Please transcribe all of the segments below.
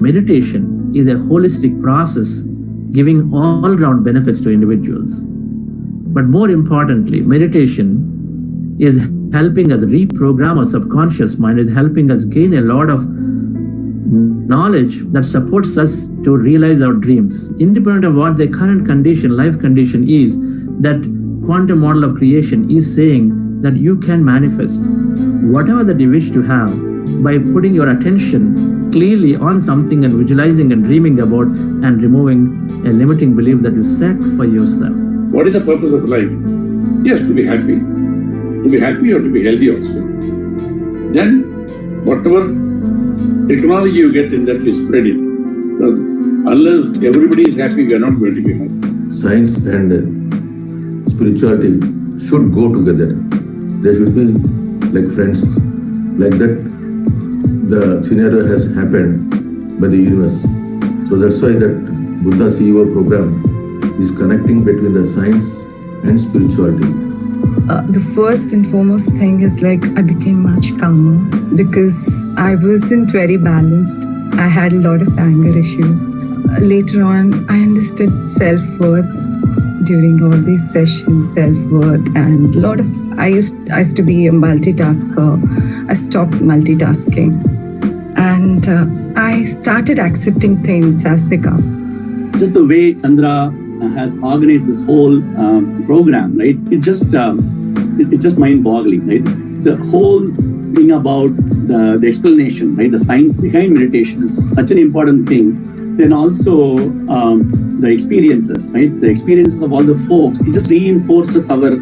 meditation is a holistic process giving all-round benefits to individuals. But more importantly, meditation is helping us reprogram our subconscious mind, is helping us gain a lot of knowledge that supports us to realize our dreams. Independent of what the current condition, life condition is, that quantum model of creation is saying that you can manifest whatever that you wish to have by putting your attention clearly on something and visualizing and dreaming about and removing a limiting belief that you set for yourself. What is the purpose of life? Yes, to be happy. To be happy or to be healthy also. Then, whatever technology you get in that, you spread it. Because unless everybody is happy, we are not going to be happy. Science and spirituality should go together. They should be like friends. Like that, the scenario has happened by the universe. So that's why that Buddha CEO program is connecting between the science and spirituality. The first and foremost thing is I became much calmer because I wasn't very balanced. I had a lot of anger issues. Later on, I understood self-worth during all these sessions, self-worth, and a lot of, I used to be a multitasker. I stopped multitasking. And I started accepting things as they come. Just the way Chandra has organized this whole program, right? It's just mind-boggling, right? The whole thing about the explanation, right? The science behind meditation is such an important thing. Then also the experiences, right? The experiences of all the folks. It just reinforces our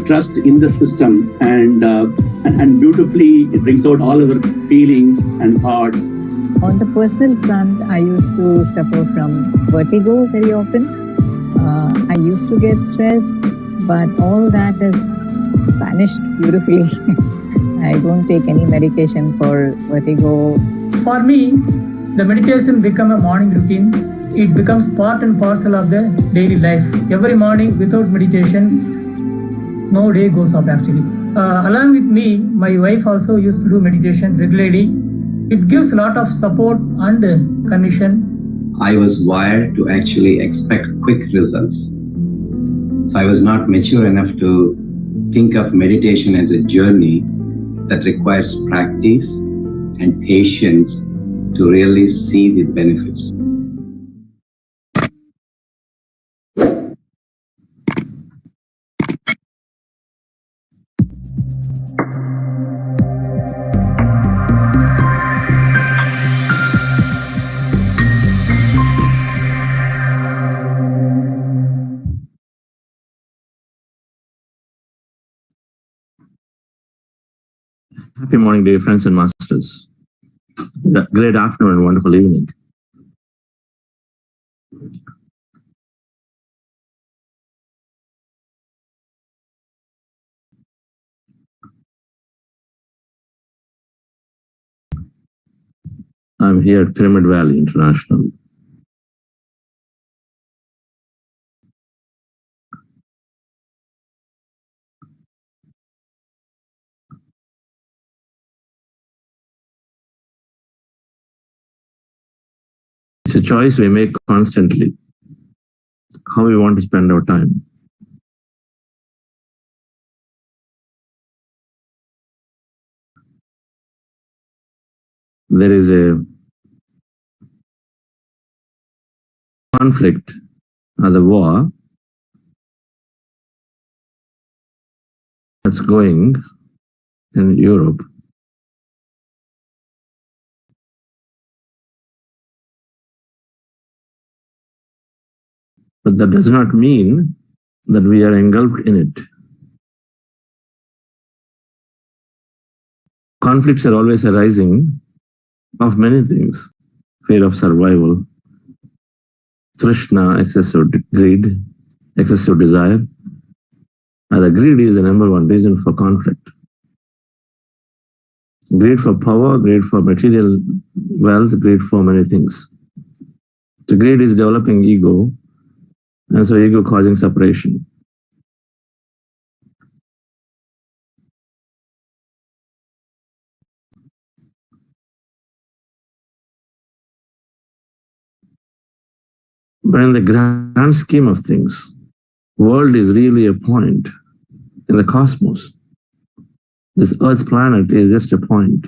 trust in the system, and beautifully it brings out all our feelings and thoughts. On the personal front, I used to suffer from vertigo very often. I used to get stressed, but all that has vanished beautifully. I don't take any medication for vertigo. For me, the meditation became a morning routine. It becomes part and parcel of the daily life. Every morning, without meditation, no day goes up actually. Along with me, my wife also used to do meditation regularly. It gives a lot of support and connection. I was wired to actually expect quick results. So I was not mature enough to think of meditation as a journey that requires practice and patience to really see the benefits. Happy morning, dear friends and masters. Great afternoon and wonderful evening. I'm here at Pyramid Valley International. It's a choice we make constantly, how we want to spend our time. There is a conflict or the war that's going in Europe. But that does not mean that we are engulfed in it. Conflicts are always arising of many things. Fear of survival, Trishna, excessive greed, excessive desire. And the greed is the number one reason for conflict. Greed for power, greed for material wealth, greed for many things. So greed is developing ego, and so ego causing separation. But in the grand scheme of things, world is really a point in the cosmos. This Earth planet is just a point.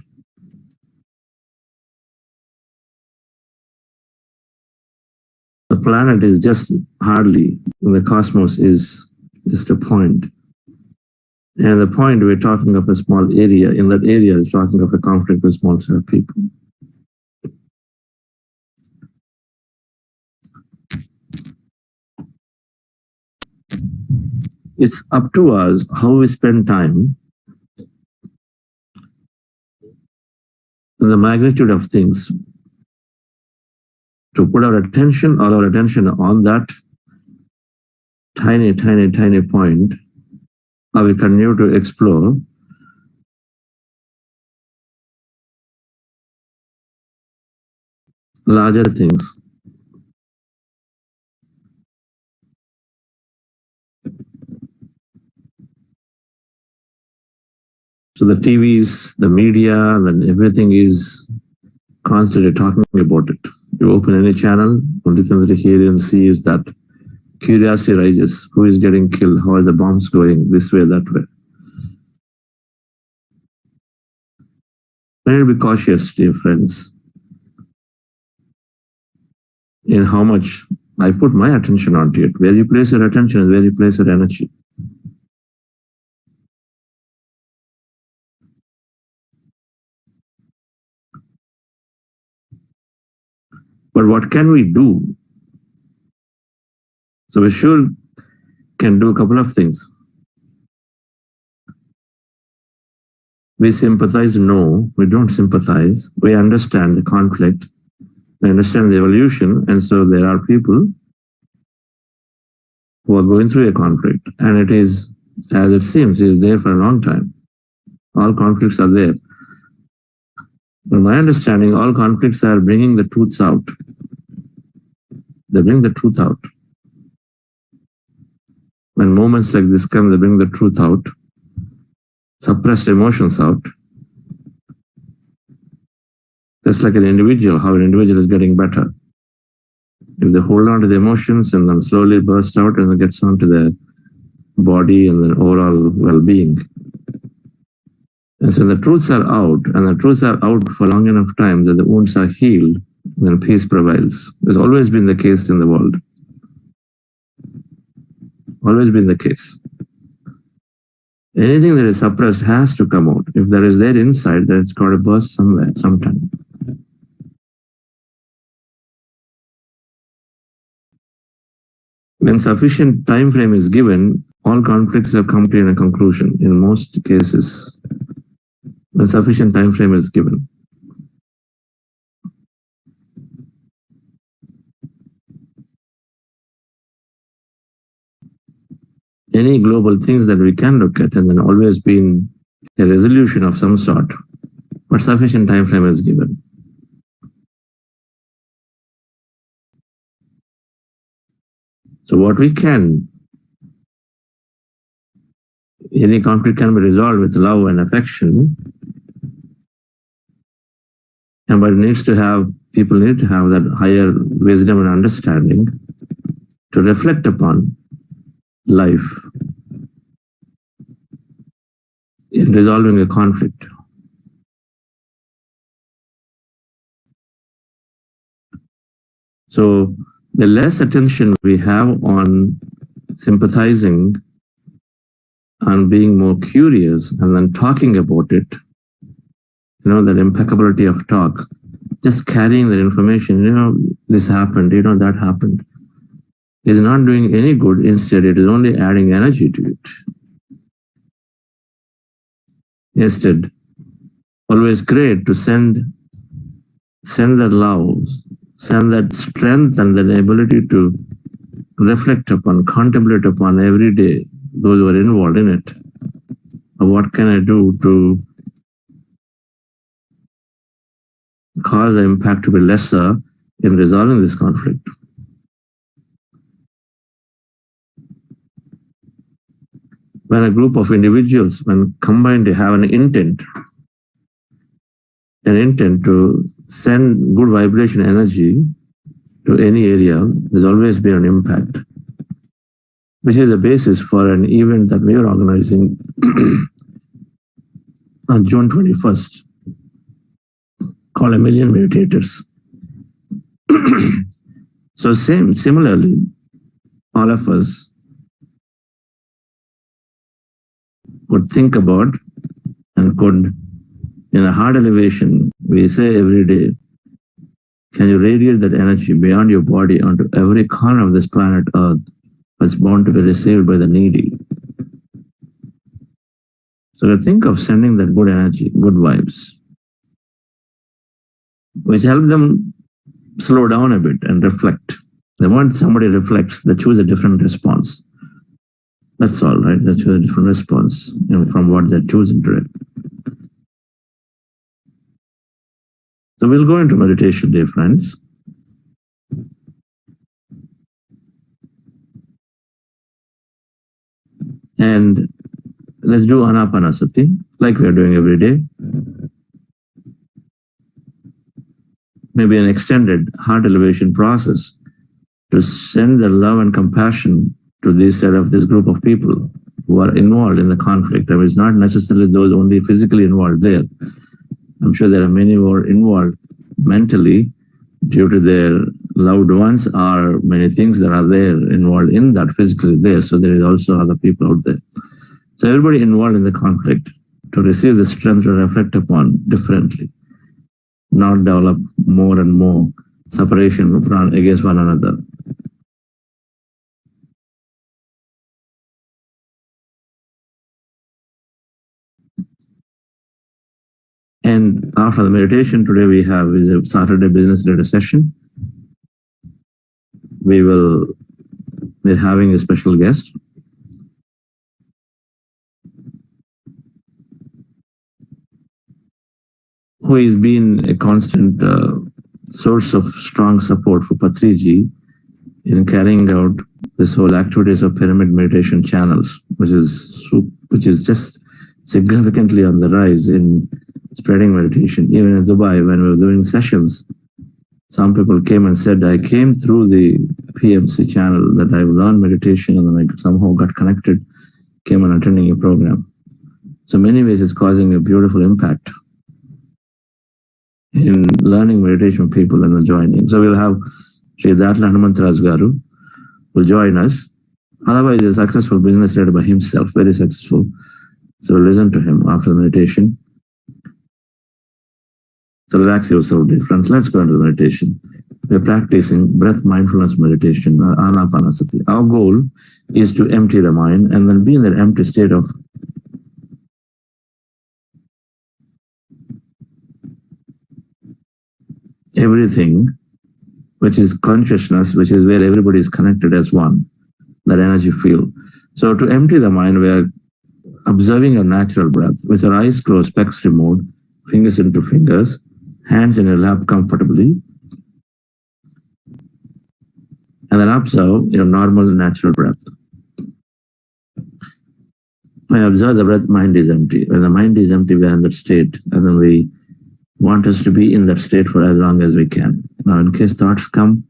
The planet is just hardly, in the cosmos is just a point. And the point, we're talking of a small area. In that area, is talking of a conflict with small set of people. It's up to us how we spend time in the magnitude of things to put our attention, all our attention on that tiny point, or we continue to explore larger things. So the TVs, the media, and everything is constantly talking about it. You open any channel, only thing that you hear and see is that curiosity rises. Who is getting killed? How are the bombs going? This way, that way. We need to be cautious, dear friends, in how much I put my attention onto it. Where you place your attention is where you place your energy. But what can we do? So we sure can do a couple of things. We sympathize? No, we don't sympathize. We understand the conflict. We understand the evolution. And so there are people who are going through a conflict. And it is, as it seems, is there for a long time. All conflicts are there. From my understanding, all conflicts are bringing the truths out. They bring the truth out. When moments like this come, they bring the truth out, suppressed emotions out. Just like an individual, how an individual is getting better. If they hold on to the emotions and then slowly burst out and then gets onto the body and the overall well-being. And so the truths are out, and the truths are out for long enough time that the wounds are healed, then peace prevails. It's always been the case in the world. Always been the case. Anything that is suppressed has to come out. If there is there inside, then it's got to burst somewhere, sometime. When sufficient time frame is given, all conflicts have come to a conclusion in most cases. When sufficient time frame is given. Any global things that we can look at, and then always been a resolution of some sort, but sufficient time frame is given. So what we can, any conflict can be resolved with love and affection, but it needs to have, people need to have that higher wisdom and understanding to reflect upon life in resolving a conflict. So the less attention we have on sympathizing and being more curious and then talking about it, that impeccability of talk, just carrying that information, this happened, that happened, is not doing any good. Instead, it is only adding energy to it. Instead, always great to send that love, send that strength and that ability to reflect upon, contemplate upon every day those who are involved in it. What can I do to cause the impact to be lesser in resolving this conflict? When a group of individuals, when combined, they have an intent to send good vibration energy to to any area, there's always been an impact, which is the basis for an event that we are organizing on June 21st, called A Million Meditators. So similarly, all of us could think about and could, in a heart elevation, we say every day, can you radiate that energy beyond your body onto every corner of this planet Earth that's born to be received by the needy? So to think of sending that good energy, good vibes, which help them slow down a bit and reflect. The moment somebody reflects, they choose a different response. That's all, right? They choose a different response, from what they're choosing today. So we'll go into meditation, dear friends. And let's do Ana-Pana-Sati, like we are doing every day. Maybe an extended heart elevation process to send the love and compassion to this group of people who are involved in the conflict. I mean, it's not necessarily those only physically involved there. I'm sure there are many who are involved mentally due to their loved ones or many things that are there involved in that physically there. So there is also other people out there. So everybody involved in the conflict to receive the strength to reflect upon differently, not develop more and more separation against one another. And after the meditation today, we have is a Saturday business leader session. We're having a special guest. Who has been a constant source of strong support for Patriji in carrying out this whole activities of pyramid meditation channels, which is just significantly on the rise in spreading meditation. Even in Dubai, when we were doing sessions, some people came and said, I came through the PMC channel that I learned meditation and then I somehow got connected, came and attending a program. So in many ways, it's causing a beautiful impact in learning meditation from people and joining. So we'll have Sri Datla Hanumantaraj Garu will join us. Otherwise, he's a successful business leader by himself, very successful. So we'll listen to him after the meditation. So relax yourself, dear friends. Let's go into the meditation. We're practicing breath mindfulness meditation, Ana-Pana-Sati. Our goal is to empty the mind and then be in that empty state of everything, which is consciousness, which is where everybody is connected as one, that energy field. So to empty the mind, we are observing a natural breath with our eyes closed, specs removed, fingers into fingers, hands in your lap comfortably, and then observe your normal natural breath. When I observe the breath, mind is empty. When the mind is empty, we are in that state, and then we want us to be in that state for as long as we can. Now, in case thoughts come,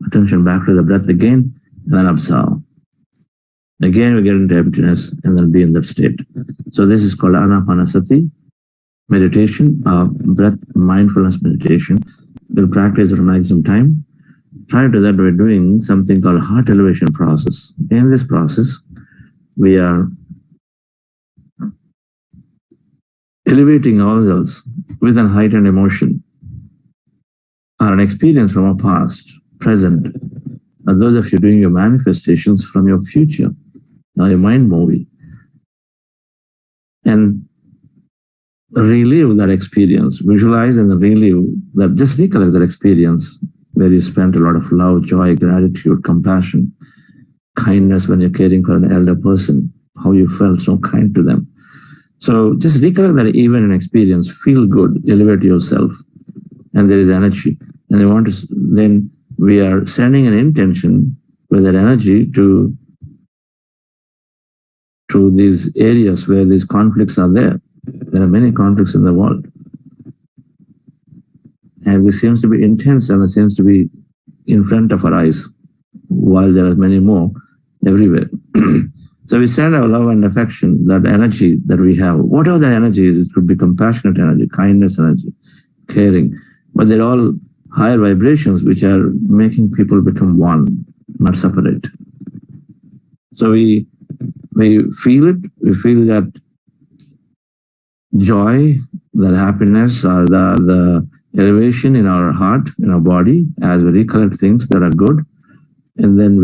attention back to the breath again, and then observe. Again, we get into emptiness, and then be in that state. So this is called Ana-Pana-Sati meditation, breath mindfulness meditation. We'll practice for maximum time. Prior to that, we're doing something called heart elevation process. In this process, we are elevating ourselves with a heightened emotion or an experience from our past, present, and those of you doing your manifestations from your future, now your mind movie, and relive that experience, visualize and relive that, just recollect that experience where you spent a lot of love, joy, gratitude, compassion, kindness when you're caring for an elder person, how you felt so kind to them. So just recollect that event and experience, feel good, elevate yourself, and there is energy. And they want to, then we are sending an intention with that energy to these areas where these conflicts are there. There are many conflicts in the world. And this seems to be intense and it seems to be in front of our eyes, while there are many more everywhere. So we send our love and affection, that energy that we have, whatever that energy is, it could be compassionate energy, kindness energy, caring, but they're all higher vibrations which are making people become one, not separate. So we feel it, we feel that joy, that happiness, or the elevation in our heart, in our body, as we recollect things that are good. And then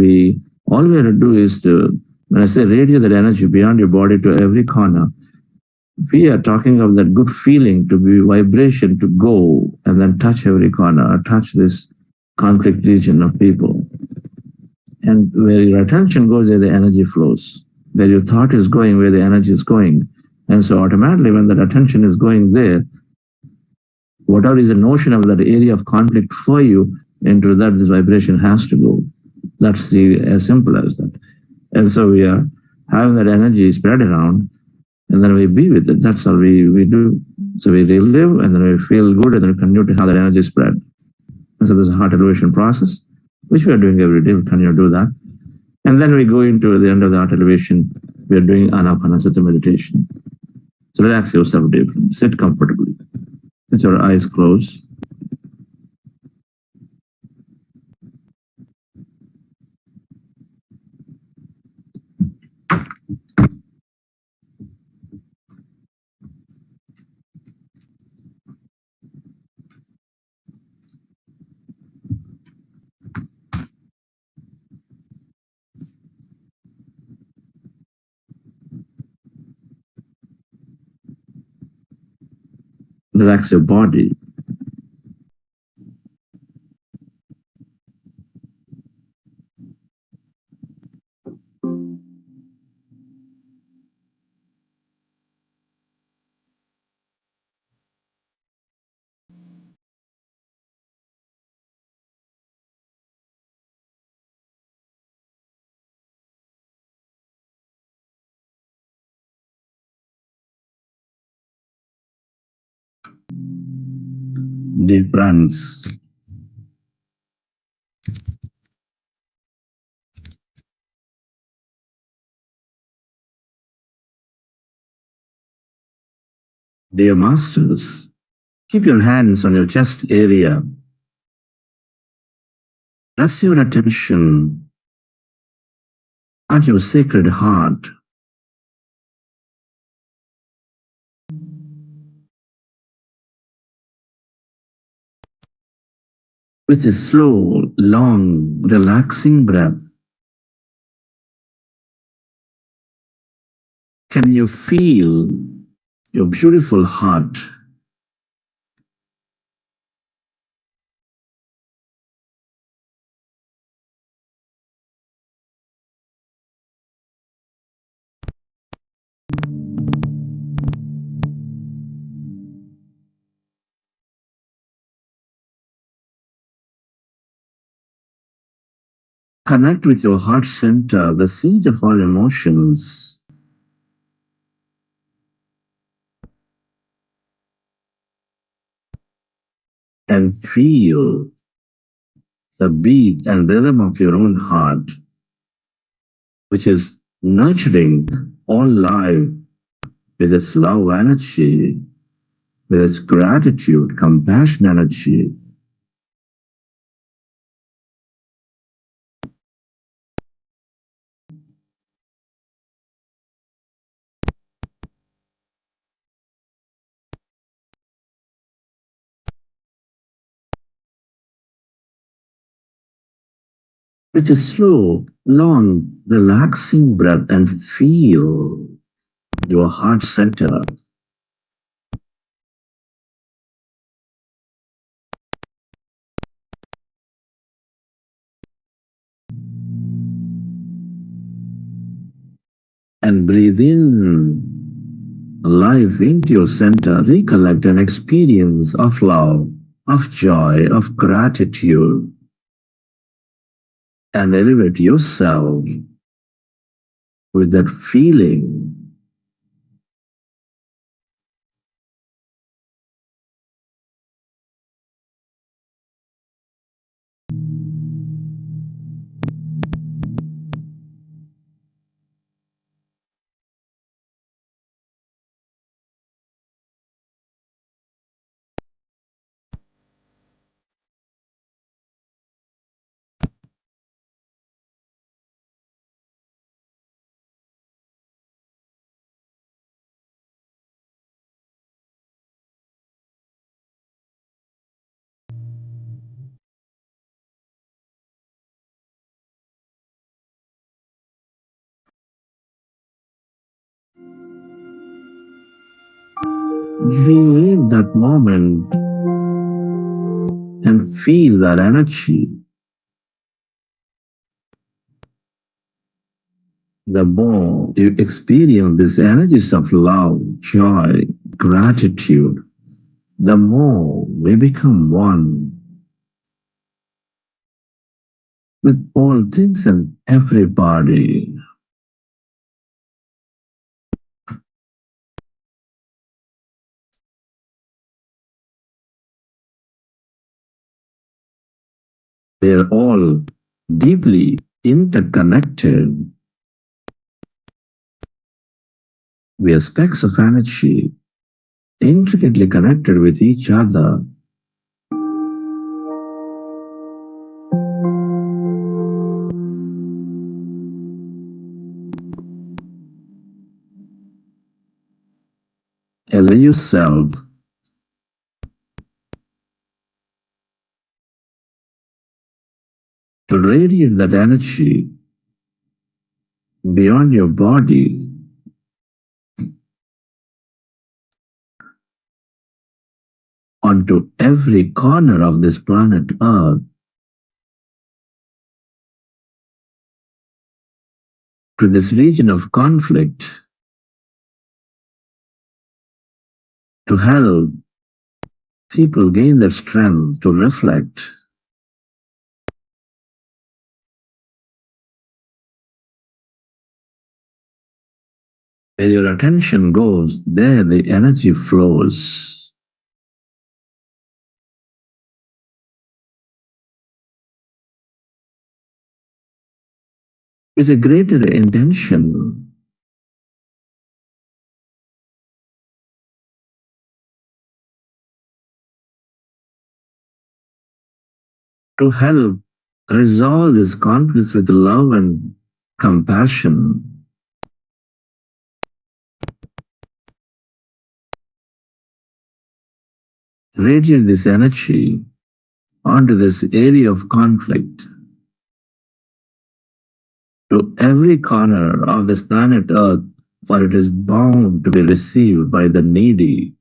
all we have to do is to, when I say radiate that energy beyond your body to every corner, we are talking of that good feeling to be vibration to go and then touch every corner, or touch this conflict region of people. And where your attention goes, where the energy flows. Where your thought is going, where the energy is going. And so automatically when that attention is going there, whatever is the notion of that area of conflict for you, into that this vibration has to go. That's as simple as that. And so we are having that energy spread around, and then we be with it. That's how we do. So we relive, and then we feel good, and then we continue to have that energy spread. And so there's a heart elevation process, which we are doing every day. We continue to do that. And then we go into the end of the heart elevation. We are doing Ana-Pana-Sati Meditation. So relax yourself deeply. Sit comfortably. With your eyes closed. Relax your body. Deep breaths. Dear masters, keep your hands on your chest area. Rest your attention on your sacred heart. With a slow, long, relaxing breath, can you feel your beautiful heart? Connect with your heart center, the seat of all emotions. And feel the beat and rhythm of your own heart, which is nurturing all life with its love energy, with its gratitude, compassion energy. With a slow, long, relaxing breath, and feel your heart center. And breathe in life into your center. Recollect an experience of love, of joy, of gratitude. And elevate yourself with that feeling. relive that moment and feel that energy. The more you experience these energies of love, joy, gratitude, the more we become one with all things and everybody. We are all deeply interconnected. We are specks of energy, intricately connected with each other. Allow yourself to radiate that energy beyond your body onto every corner of this planet Earth, to this region of conflict, to help people gain their strength to reflect. Where your attention goes, there the energy flows. With a greater intention, to help resolve these conflicts with love and compassion. Radiate this energy onto this area of conflict, to every corner of this planet Earth, for it is bound to be received by the needy.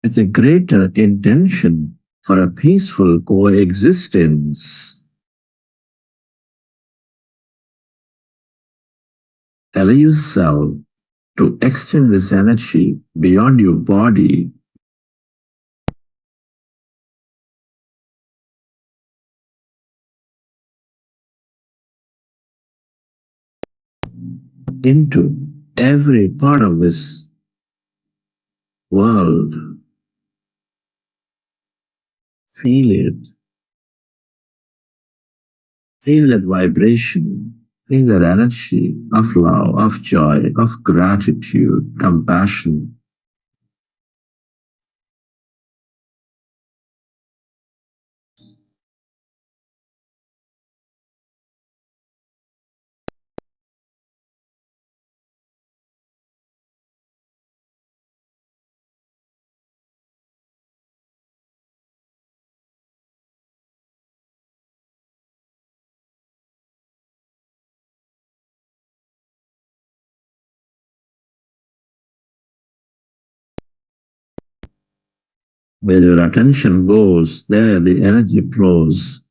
With a greater intention for a peaceful coexistence. Allow yourself to extend this energy beyond your body into every part of this world. Feel it. Feel that vibration. Feel that energy of love, of joy, of gratitude, compassion. Where your attention goes, there the energy flows.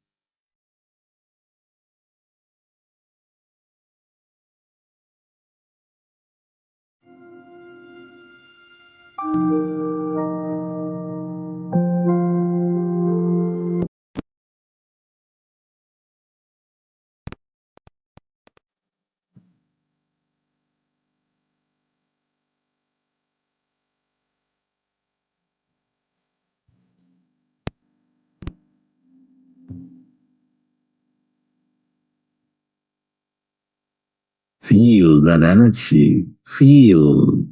Feel that energy. Feel.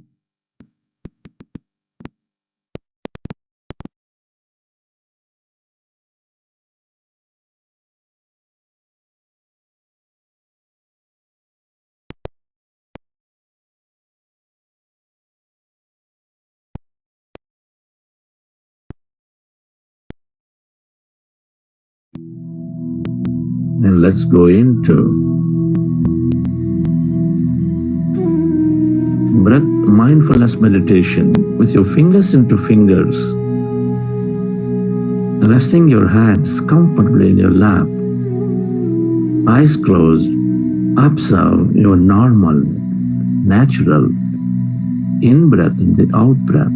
And let's go into breath mindfulness meditation with your fingers into fingers, resting your hands comfortably in your lap, eyes closed. Observe your normal, natural in-breath and the out-breath.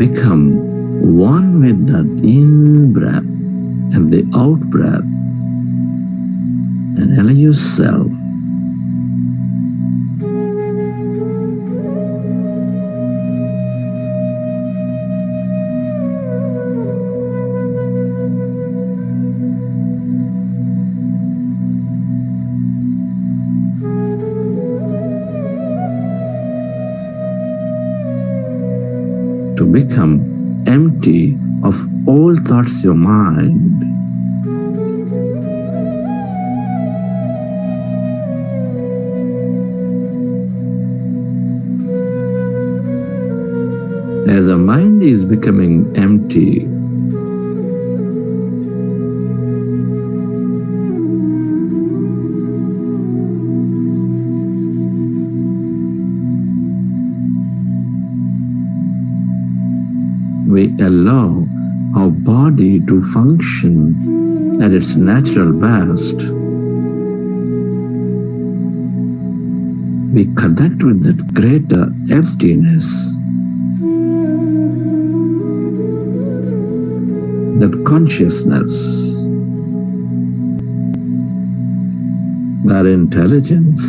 become one with that in-breath and the out-breath, and allow yourself to become empty of all thoughts your mind. As the mind is becoming empty, we allow our body to function at its natural best. We connect with that greater emptiness, that consciousness, that intelligence.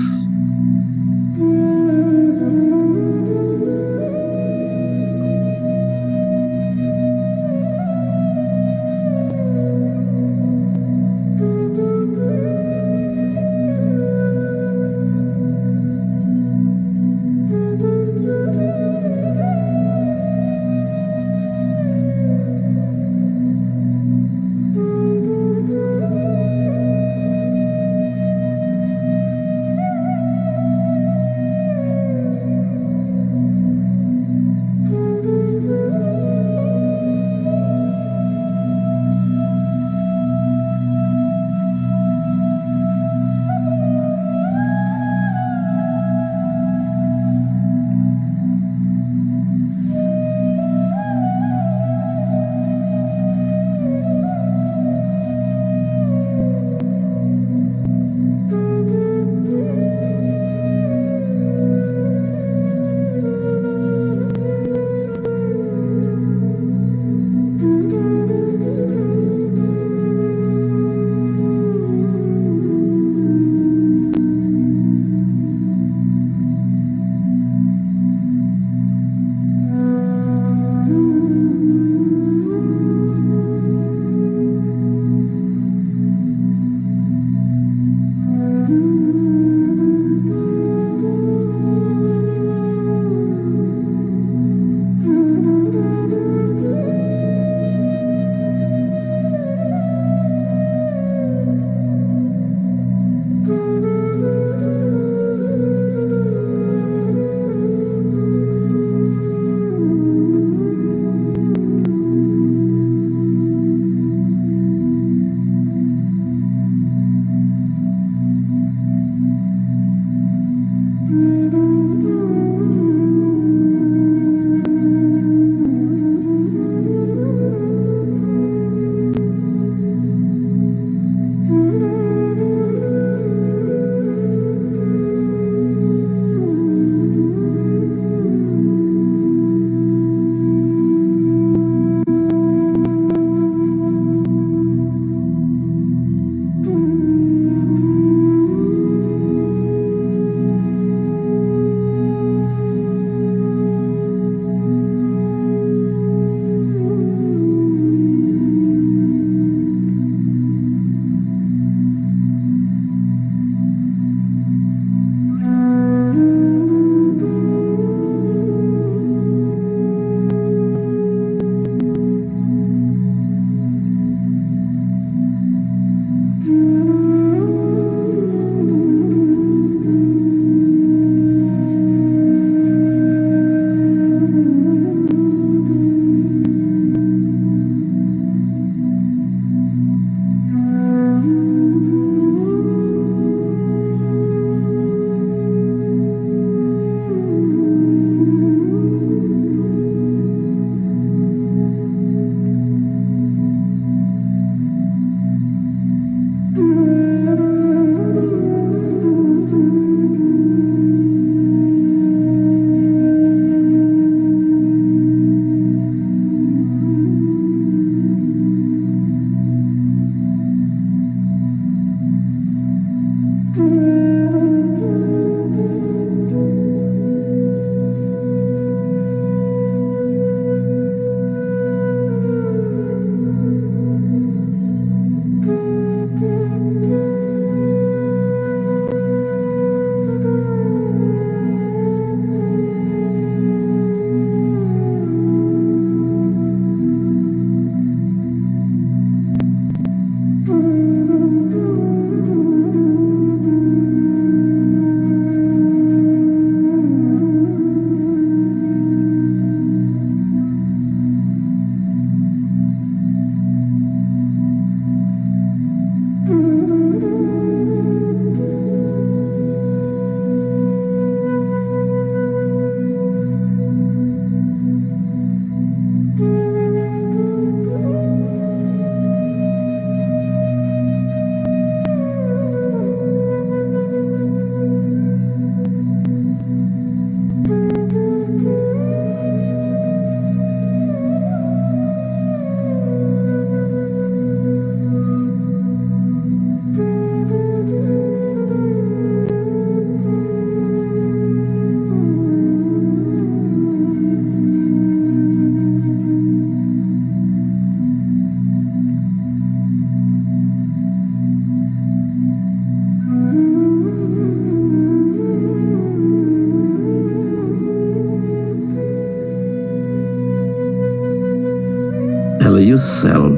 Allow yourself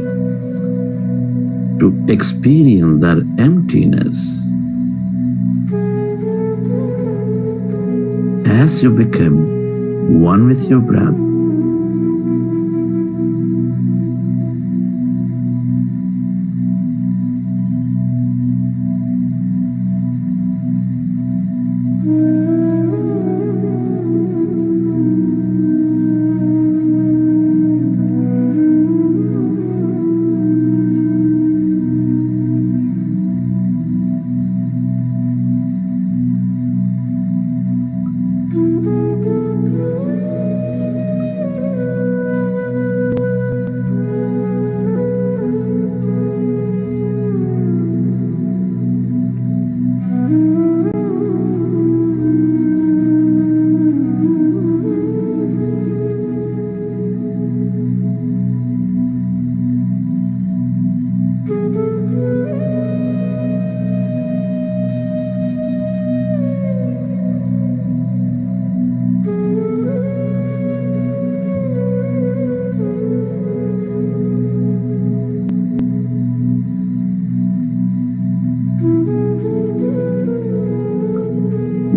to experience that emptiness as you become one with your breath.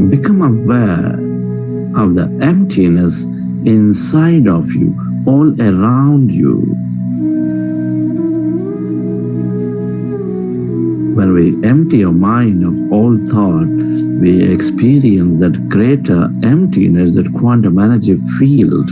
Become aware of the emptiness inside of you, all around you. When we empty our mind of all thought, we experience that greater emptiness, that quantum energy field.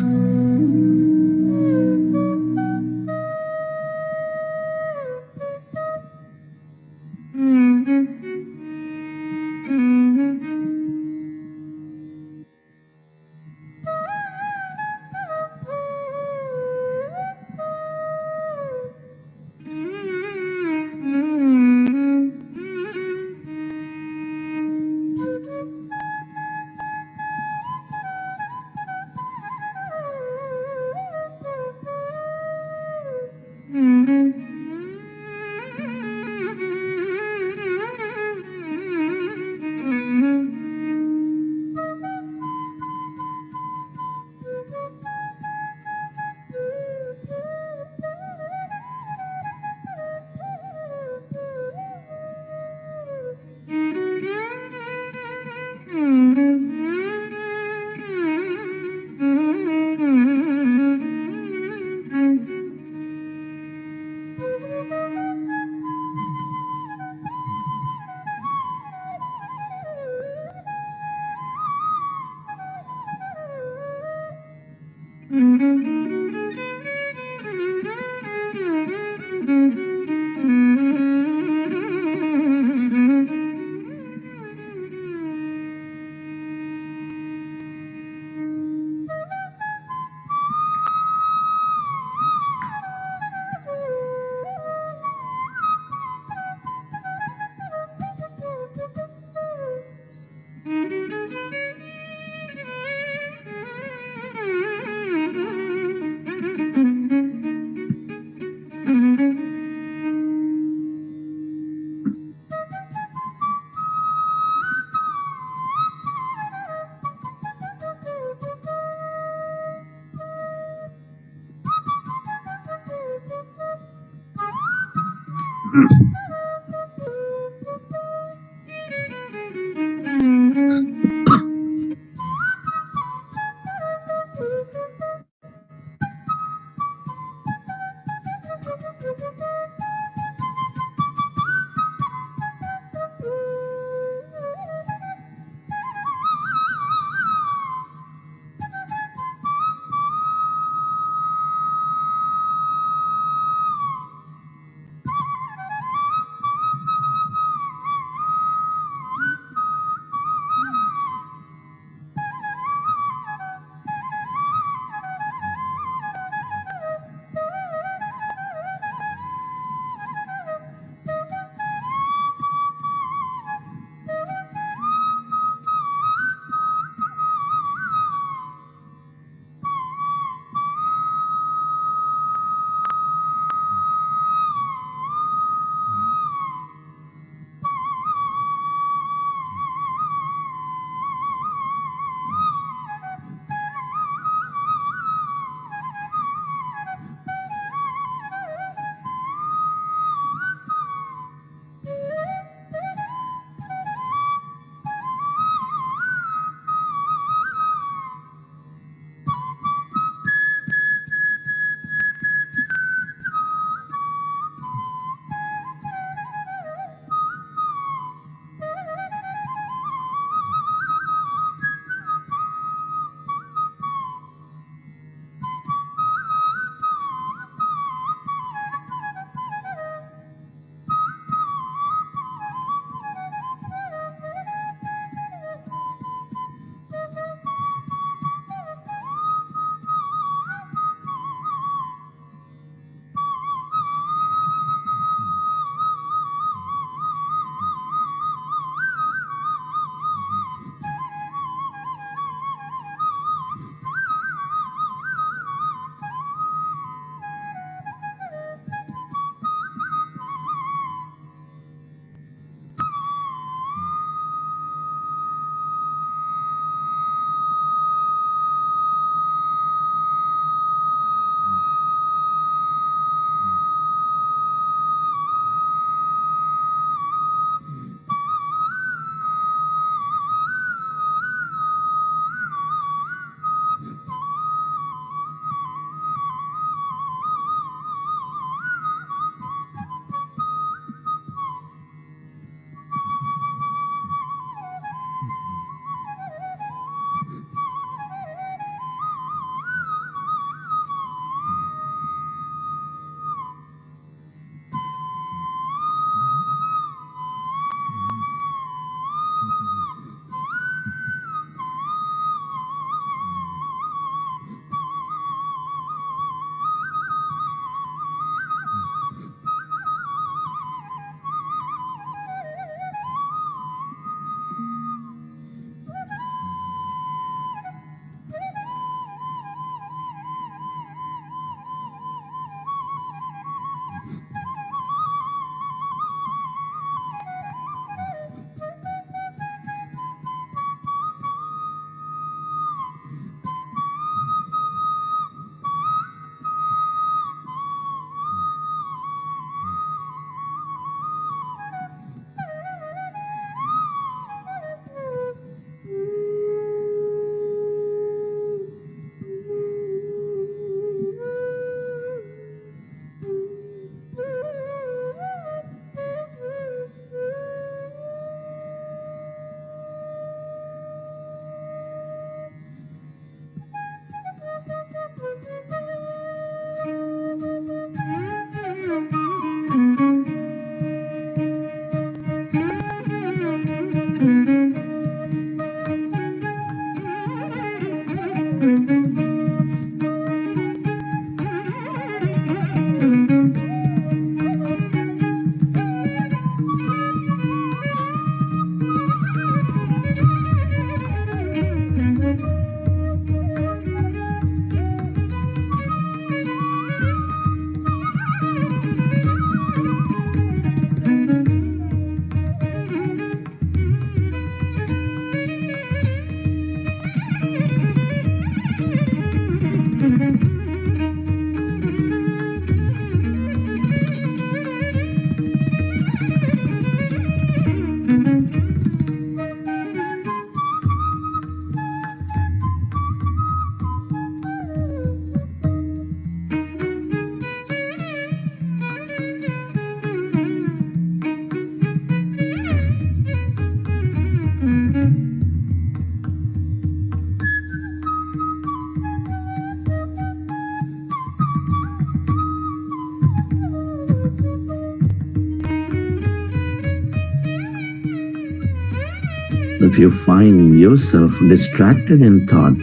If you find yourself distracted in thought,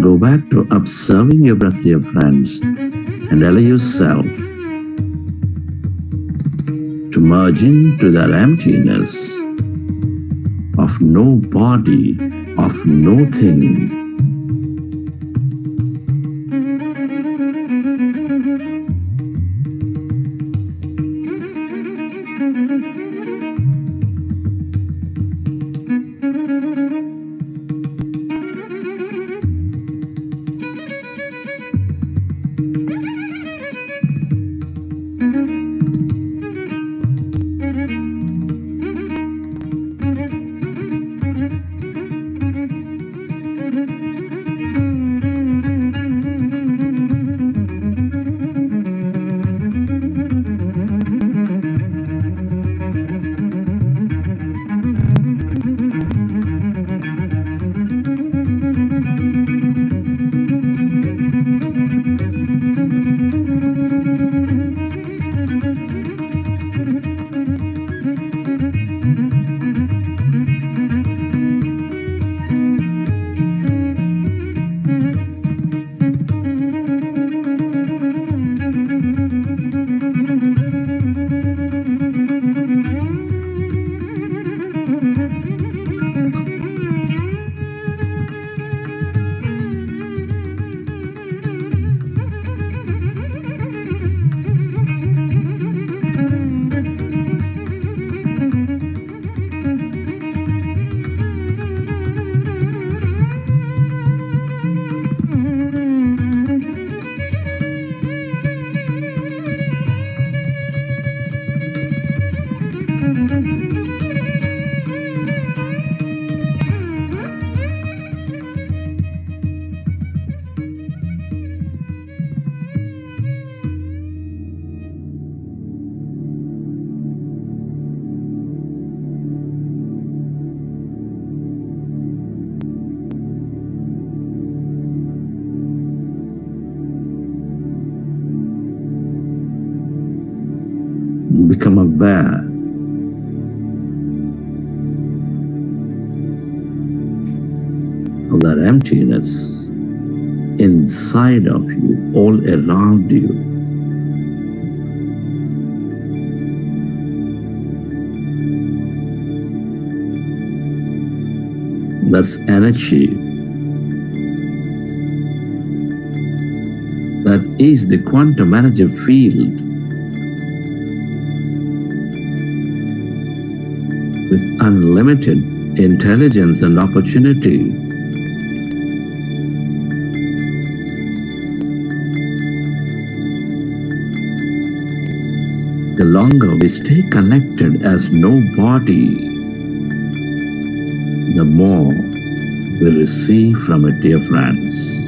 go back to observing your breath, dear friends, and allow yourself to merge into that emptiness of no body, of no thing. Become aware of that emptiness inside of you, all around you. That's energy. That is the quantum energy field with unlimited intelligence and opportunity. The longer we stay connected as no body, the more we receive from it, dear friends.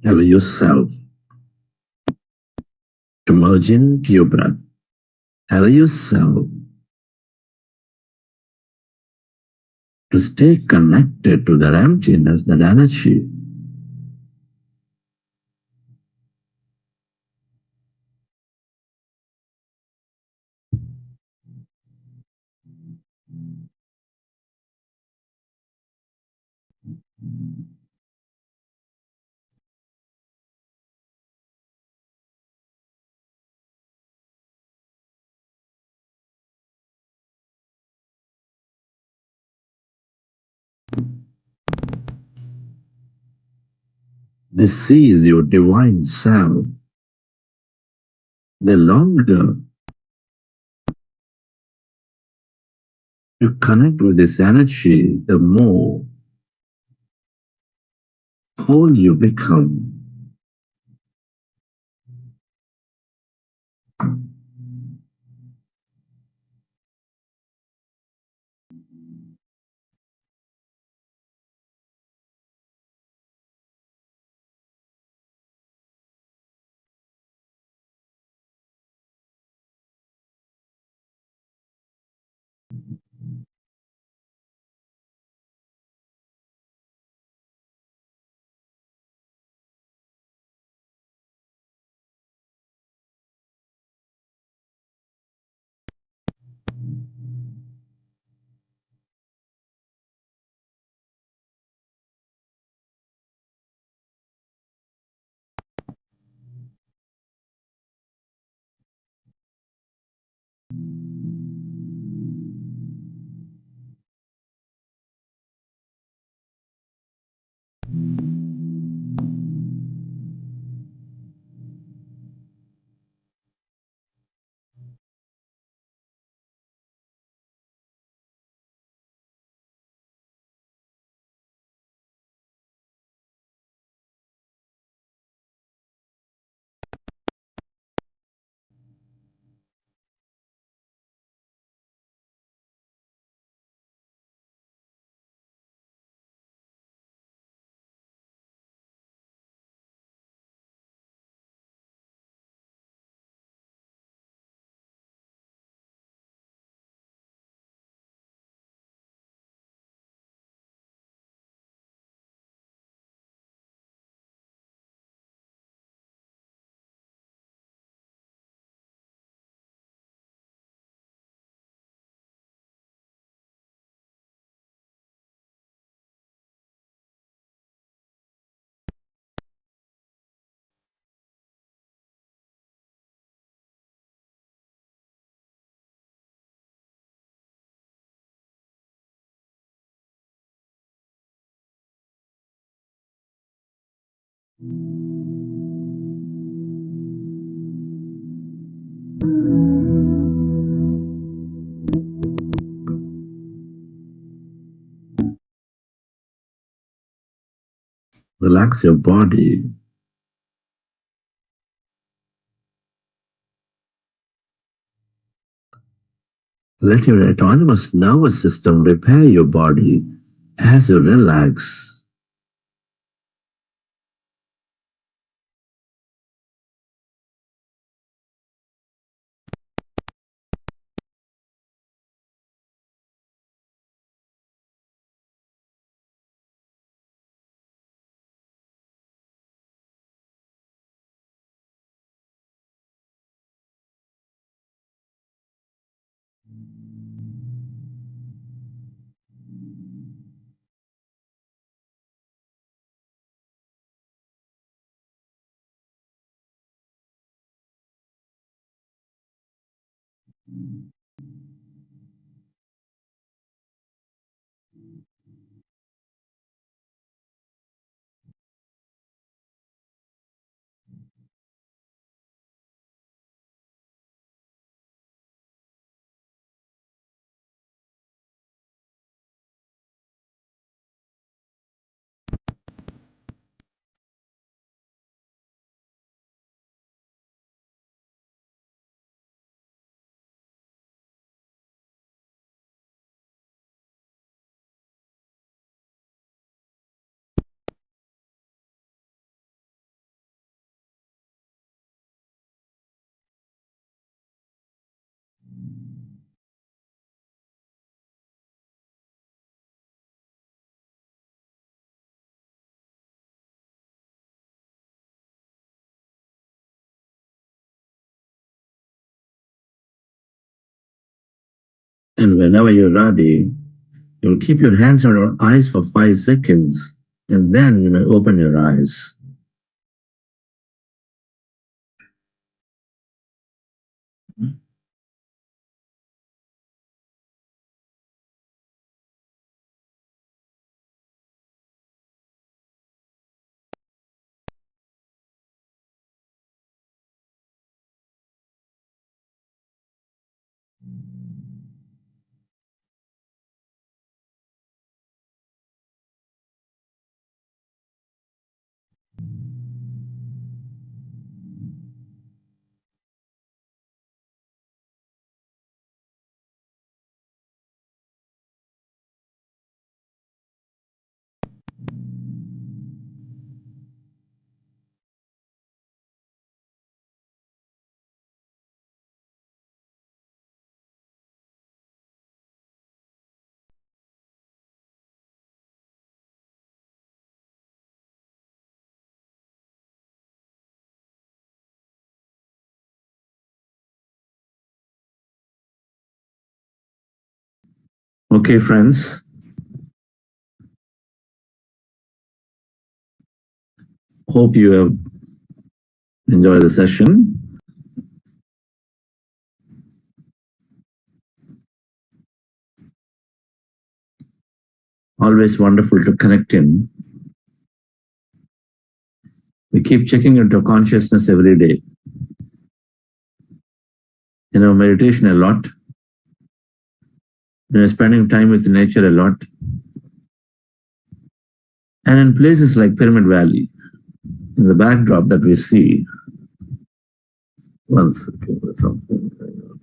Allow yourself to merge into your breath. Allow yourself to stay connected to that emptiness, that energy. This is your divine self. The longer you connect with this energy, the more whole you become. Relax your body. Let your autonomous nervous system repair your body as you relax. And whenever you're ready, you'll keep your hands on your eyes for 5 seconds, and then you may open your eyes. Okay, friends. Hope you have enjoyed the session. Always wonderful to connect in. We keep checking into consciousness every day. Meditation a lot. Spending time with nature a lot. And in places like Pyramid Valley, in the backdrop that we see, once again, something going on.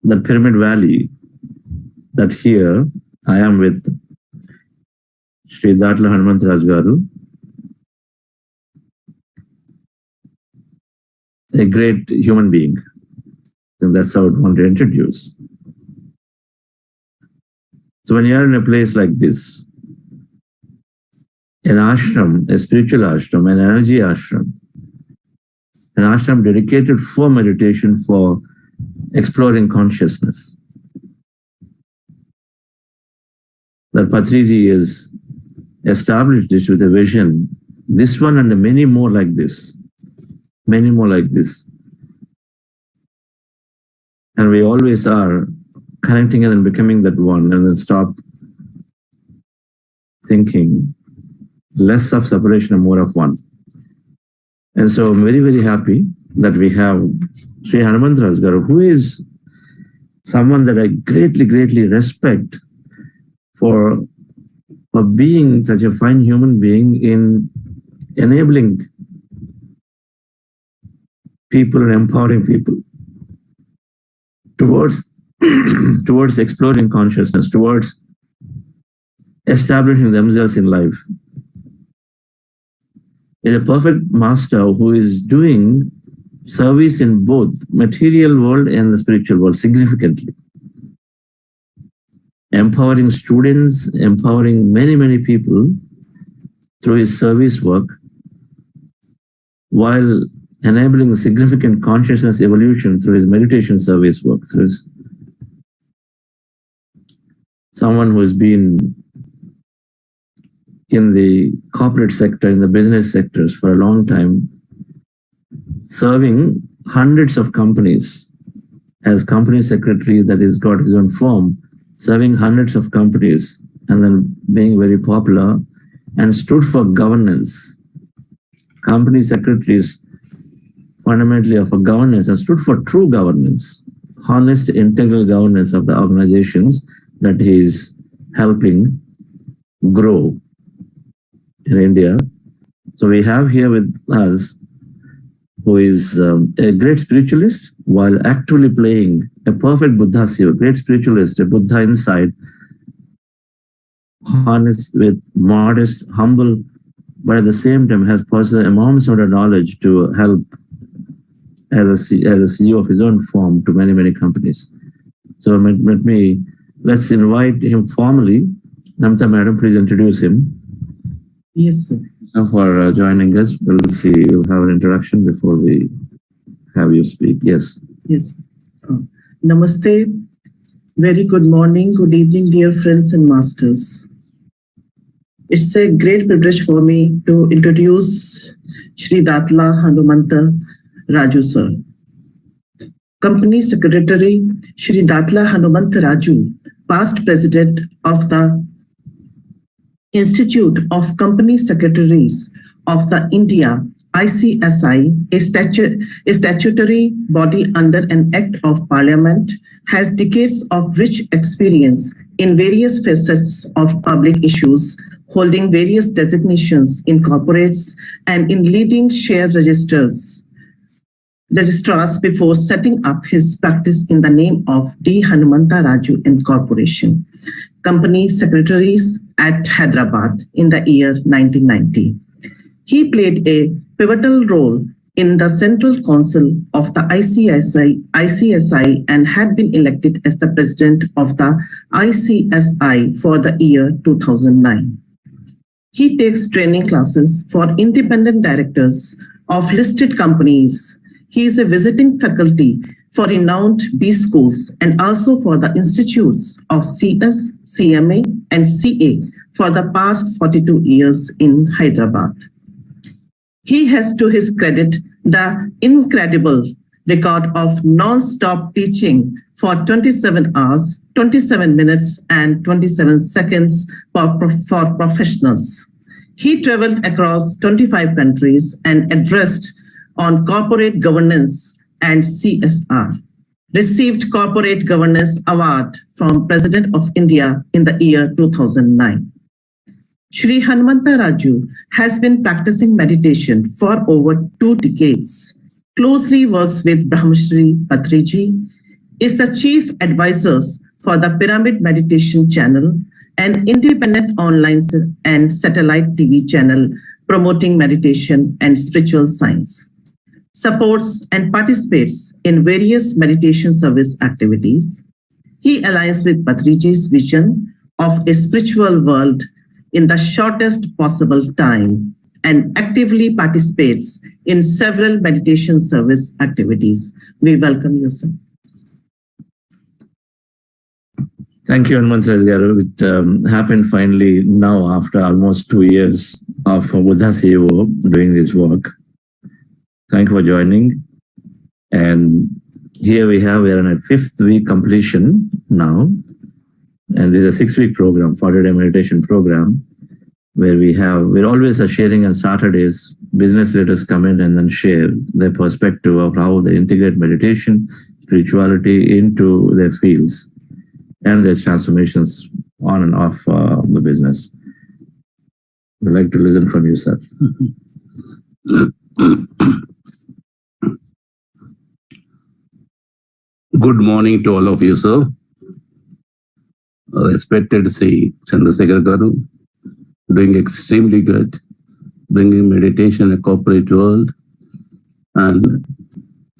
That Pyramid Valley, that here I am with Sri Datla Hanumantaraj Garu, a great human being. And that's how I want to introduce. So when you are in a place like this, an ashram, a spiritual ashram, an energy ashram, an ashram dedicated for meditation, for exploring consciousness, that Patriji has established this with a vision, this one and many more like this, many more like this. And we always are connecting and then becoming that one, and then stop thinking less of separation and more of one. And so I'm very, very happy that we have Sri Hanumantaraj Garu, who is someone that I greatly, greatly respect for being such a fine human being in enabling people and empowering people towards towards exploring consciousness, towards establishing themselves in life. Is a perfect master who is doing service in both material world and the spiritual world significantly. Empowering students, empowering many, many people through his service work, while enabling significant consciousness evolution through his meditation service work, through his someone who has been in the corporate sector, in the business sectors for a long time, serving hundreds of companies as company secretary that has got his own firm, serving hundreds of companies and then being very popular, and stood for governance. Company secretaries fundamentally are for governance and stood for true governance, honest, integral governance of the organizations that he is helping grow in India. So we have here with us who is a great spiritualist while actively playing a perfect Buddha Siva, great spiritualist, a Buddha inside, honest with modest, humble, but at the same time has possessed enormous amount of knowledge to help as a CEO of his own firm to many, many companies. So let's invite him formally. Namita Madam, please introduce him. Yes, sir. So for joining us, we'll have an introduction before we have you speak. Yes. Yes. Namaste. Very good morning, good evening, dear friends and masters. It's a great privilege for me to introduce Shri Datla Hanumanta Raju sir. Company Secretary Shri Datla Hanumanta Raju, past President of the Institute of Company Secretaries of the India, ICSI, a statutory body under an Act of Parliament, has decades of rich experience in various facets of public issues, holding various designations in corporates and in leading share registrars before setting up his practice in the name of D. Hanumanta Raju Incorporation, Company Secretaries at Hyderabad in the year 1990. He played a pivotal role in the Central Council of the ICSI and had been elected as the president of the ICSI for the year 2009. He takes training classes for independent directors of listed companies. He is a visiting faculty for renowned B schools and also for the institutes of CS, CMA, and CA for the past 42 years in Hyderabad. He has to his credit the incredible record of non-stop teaching for 27 hours, 27 minutes, and 27 seconds for professionals. He traveled across 25 countries and addressed on corporate governance and CSR. Received Corporate Governance Award from President of India in the year 2009. Shri Hanumanta Raju has been practicing meditation for over 2 decades, closely works with Brahmarshi Patriji, is the chief advisor for the Pyramid Meditation Channel, an independent online and satellite TV channel promoting meditation and spiritual science. Supports and participates in various meditation service activities. He aligns with Patriji's vision of a spiritual world in the shortest possible time and actively participates in several meditation service activities. We welcome you, sir. Thank you, Hanumanta Garu. It happened finally now after almost 2 years of Buddha CEO doing this work. Thank you for joining. And here we are on a 5th week completion now. And this is a 6-week program, 40-day meditation program, where we're always sharing on Saturdays. Business leaders come in and then share their perspective of how they integrate meditation, spirituality into their fields and their transformations on and off the business. We'd like to listen from you, sir. Good morning to all of you, sir. Respected Sri Chandrasekhar Garu, doing extremely good, bringing meditation in a corporate world. And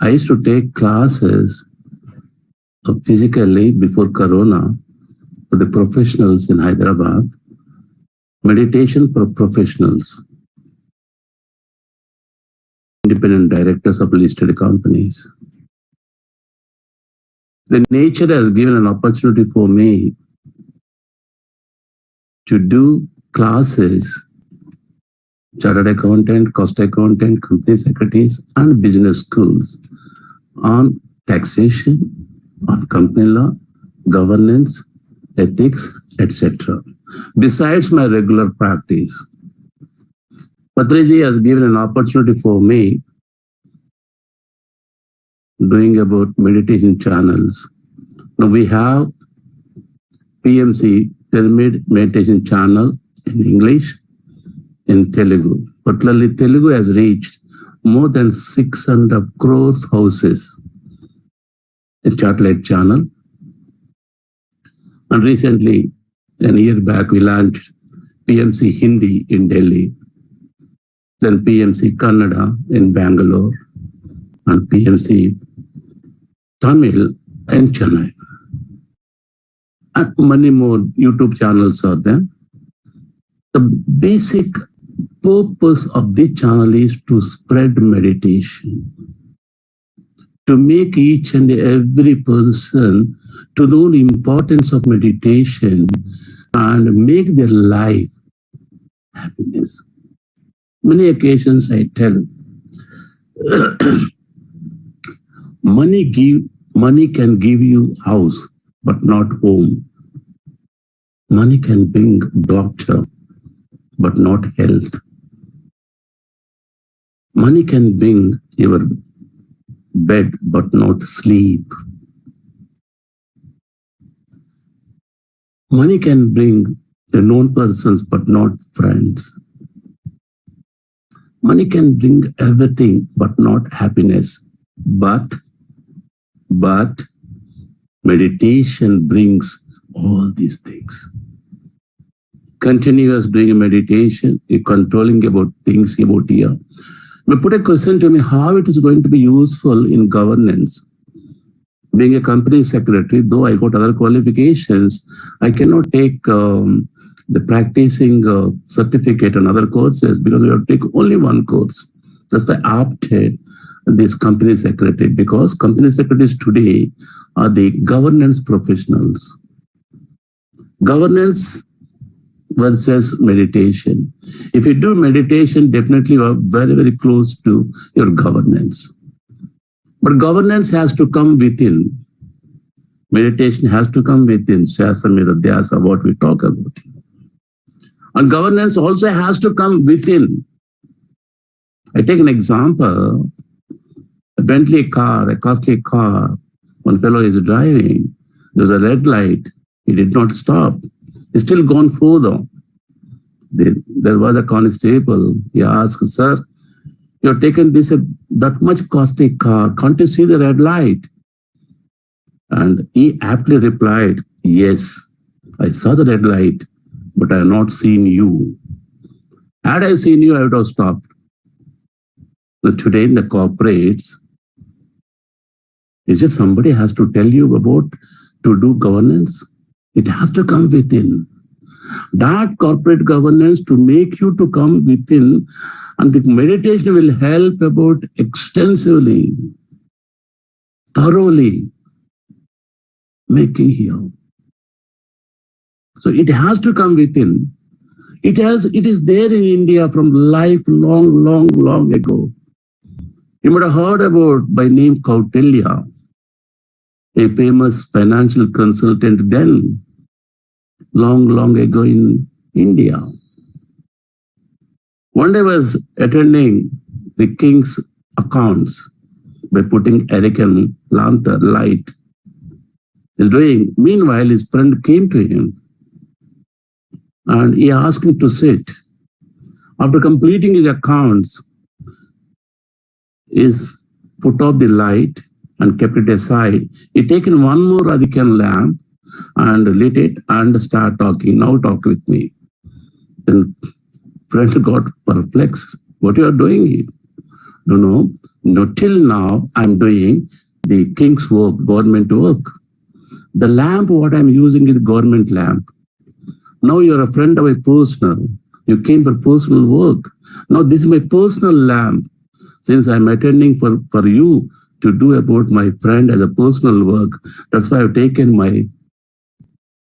I used to take classes physically before Corona for the professionals in Hyderabad, meditation for professionals, independent directors of listed companies. The nature has given an opportunity for me to do classes, chartered accountant, cost accountant, company secretaries, and business schools on taxation, on company law, governance, ethics, etc. Besides my regular practice, Patriji has given an opportunity for me doing about meditation channels. Now we have PMC, Pyramid Meditation Channel in English, in Telugu. Particularly Telugu has reached more than 600 crores houses, a satellite channel. And recently, a year back, we launched PMC Hindi in Delhi, then PMC Kannada in Bangalore, and PMC Tamil in Chennai. And many more YouTube channels are there. The basic purpose of this channel is to spread meditation, to make each and every person to know the importance of meditation and make their life happiness. Many occasions I tell, money can give you house, but not home. Money can bring doctor, but not health. Money can bring your bed, but not sleep. Money can bring the known persons, but not friends. Money can bring everything, but not happiness. But meditation brings all these things. Continuous doing meditation, you're controlling about things about here. Now put a question to me, how it is going to be useful in governance? Being a company secretary, though I got other qualifications, I cannot take the practicing certificate and other courses because we have to take only one course. That's why I opted this company secretary, because company secretaries today are the governance professionals. Governance versus meditation. If you do meditation, definitely you are very, very close to your governance. But governance has to come within. Meditation has to come within. Syasamira Dhyasa, what we talk about. And governance also has to come within. I take an example. A Bentley car, a costly car. One fellow is driving. There's a red light. He did not stop. He's still gone further. There was a constable. He asked, sir, you have taken this that much costly car. Can't you see the red light? And he aptly replied, yes, I saw the red light, but I have not seen you. Had I seen you, I would have stopped. But today in the corporates, is it somebody has to tell you about to do governance? It has to come within. That corporate governance to make you to come within, and the meditation will help about extensively, thoroughly making here. So it has to come within. It is there in India from life long ago. You might have heard about by name Kautilya, a famous financial consultant then, long ago in India. One day I was attending the king's accounts by putting American lantern light. He's doing. Meanwhile, his friend came to him and he asked him to sit. After completing his accounts, he put off the light and kept it aside. He taken one more American lamp and lit it and start talking. Now talk with me. Then friend got perplexed. What you are doing here? No, till now I'm doing the king's work, government work. The lamp what I'm using is government lamp. Now you're a friend of a personal. You came for personal work. Now this is my personal lamp. Since I'm attending for you to do about my friend as a personal work, that's why I've taken my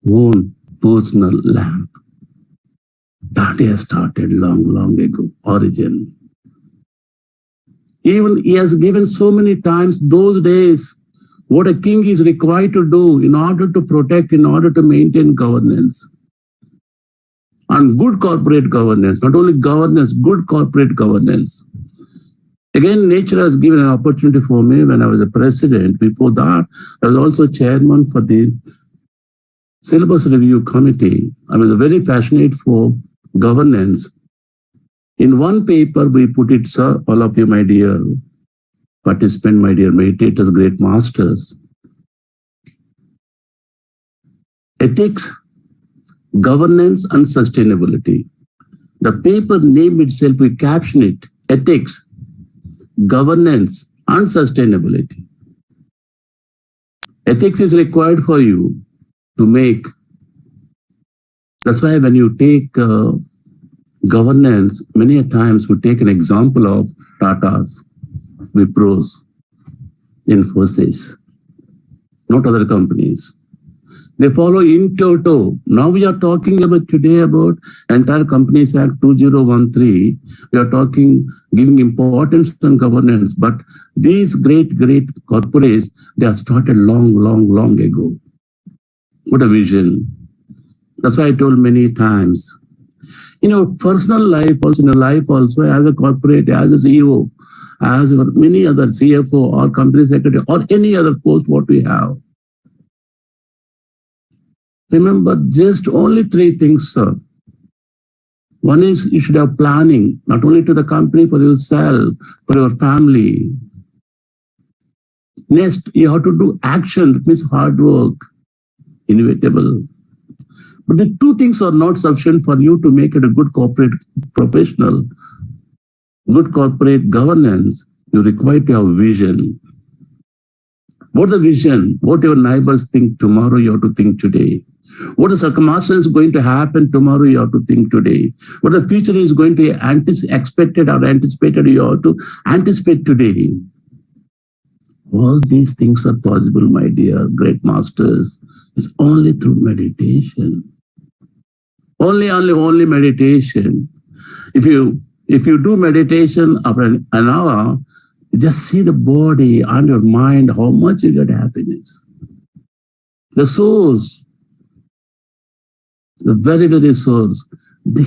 own personal lamp. That has started long ago, origin. Even he has given so many times those days what a king is required to do in order to protect, in order to maintain governance. And good corporate governance, not only governance, good corporate governance. Again, nature has given an opportunity for me when I was a president. Before that, I was also chairman for the syllabus review committee. I was very passionate for governance. In one paper, we put it, sir, all of you, my dear participant, my dear meditators, great masters. Ethics, governance, and sustainability. The paper name itself, we caption it, ethics, governance, and sustainability. Ethics is required for you to make. That's why when you take governance, many a times we take an example of Tata's, Wipro's, Infosys, not other companies. They follow in toto. Now we are talking about today about entire Companies Act 2013. We are talking, giving importance on governance. But these great corporates, they have started long ago. What a vision. That's why I told many times. In our personal life, also in your life, also as a corporate, as a CEO, as many other CFO or company secretary or any other post what we have. Remember just only 3 things, sir. One is you should have planning, not only to the company, for yourself, for your family. Next, you have to do action. That means hard work, inevitable. But the 2 things are not sufficient for you to make it a good corporate professional, good corporate governance. You require to have vision. What the vision? What your neighbors think tomorrow, you have to think today. What the circumstances going to happen tomorrow, you have to think today. What the future is going to be expected or anticipated, you have to anticipate today. All these things are possible, my dear great masters. It's only through meditation. Only meditation. If you do meditation after an hour, just see the body and your mind, how much you get happiness. The source, the very source.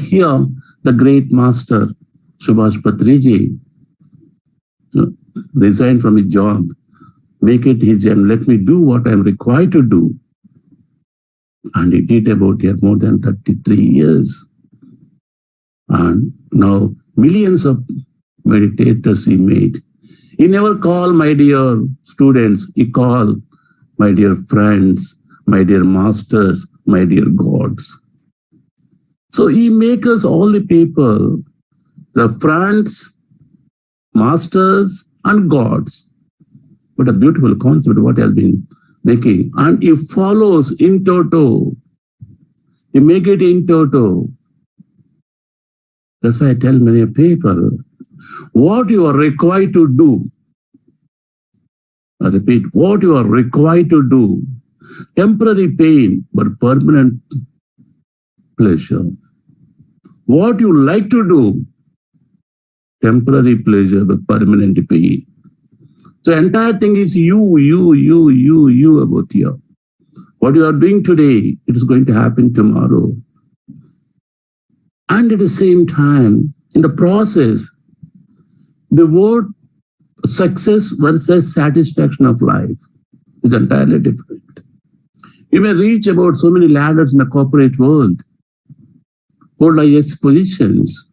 Here, the great master, Subhash Patriji, resigned from his job, make it his and let me do what I am required to do. And he did about here more than 33 years. And now millions of meditators he made. He never called my dear students, he called my dear friends, my dear masters, my dear gods. So he makes us all the people, the friends, masters, and gods. What a beautiful concept, what he has been making. And he follows in toto. He make it in toto. That's why I tell many people, what you are required to do, I repeat, what you are required to do, temporary pain, but permanent pleasure. What you like to do, temporary pleasure, but permanent pain. So entire thing is you about you. What you are doing today, it is going to happen tomorrow. And at the same time, in the process, the word success versus satisfaction of life is entirely different. You may reach about so many ladders in the corporate world, hold highest positions,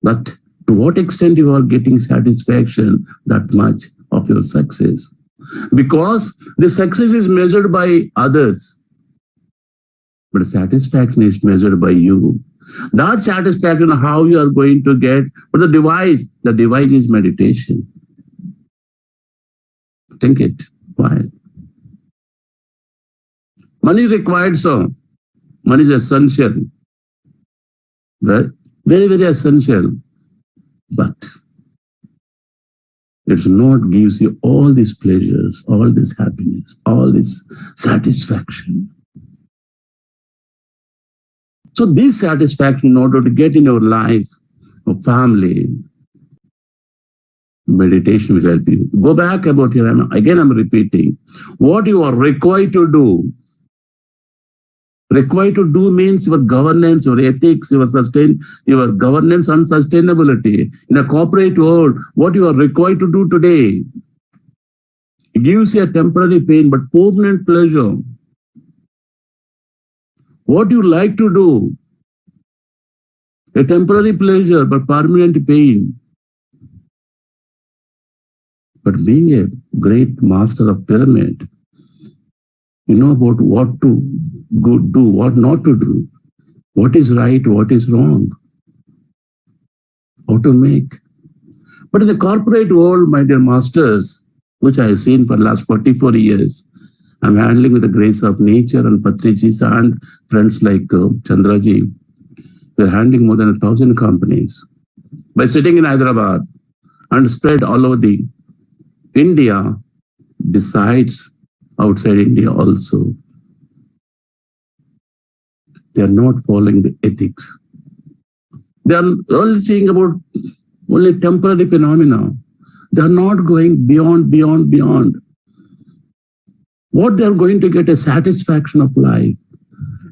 but to what extent you are getting satisfaction, that much of your success. Because the success is measured by others, but satisfaction is measured by you. That satisfaction, how you are going to get, but the device is meditation. Think it. Why? Money is required, so money is essential. Very essential. But it's not gives you all these pleasures, all this happiness, all this satisfaction. So this satisfaction, in order to get in your life, your family, meditation will help you. Go back about here. Again, I'm repeating. What you are required to do. Required to do means your governance, your ethics, your governance and sustainability. In a corporate world, what you are required to do today, it gives you a temporary pain, but permanent pleasure. What you like to do, a temporary pleasure, but permanent pain. But being a great master of pyramid, you know about what to do, what not to do, what is right, what is wrong, how to make. But in the corporate world, my dear masters, which I have seen for the last 44 years, I'm handling with the grace of nature and Patriji and friends like Chandraji. We're handling more than 1,000 companies by sitting in Hyderabad and spread all over the India, besides outside India also. they are not following the ethics. They are only seeing about only temporary phenomena. They are not going beyond. What they are going to get a satisfaction of life.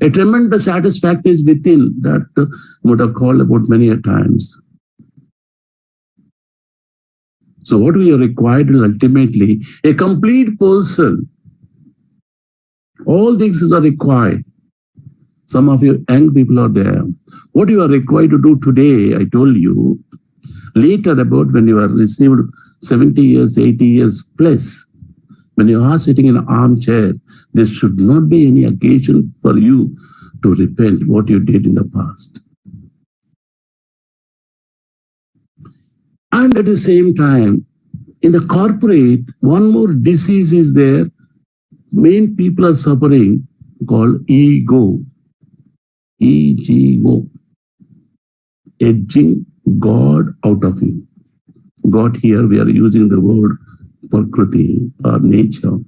A tremendous satisfaction is within that would have called about many a times. So what we are required is ultimately a complete person. All these are required. Some of you young people are there. What you are required to do today, I told you, later about when you are received 70 years, 80 years plus, when you are sitting in an armchair, there should not be any occasion for you to repent what you did in the past. And at the same time, in the corporate, one more disease is there. Main people are suffering called ego. E-G-O. Edging God out of you. God here, we are using the word Prakriti or nature.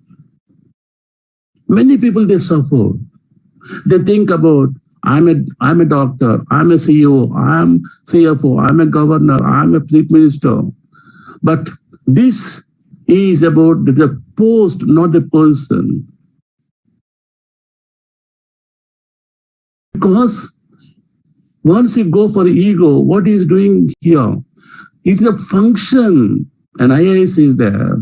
Many people, they suffer. They think about, I'm a doctor, I'm a CEO, I'm CFO, I'm a governor, I'm a chief minister. But this is about the post, not the person. Because once you go for ego, what is doing here? It's a function. An IAS is there,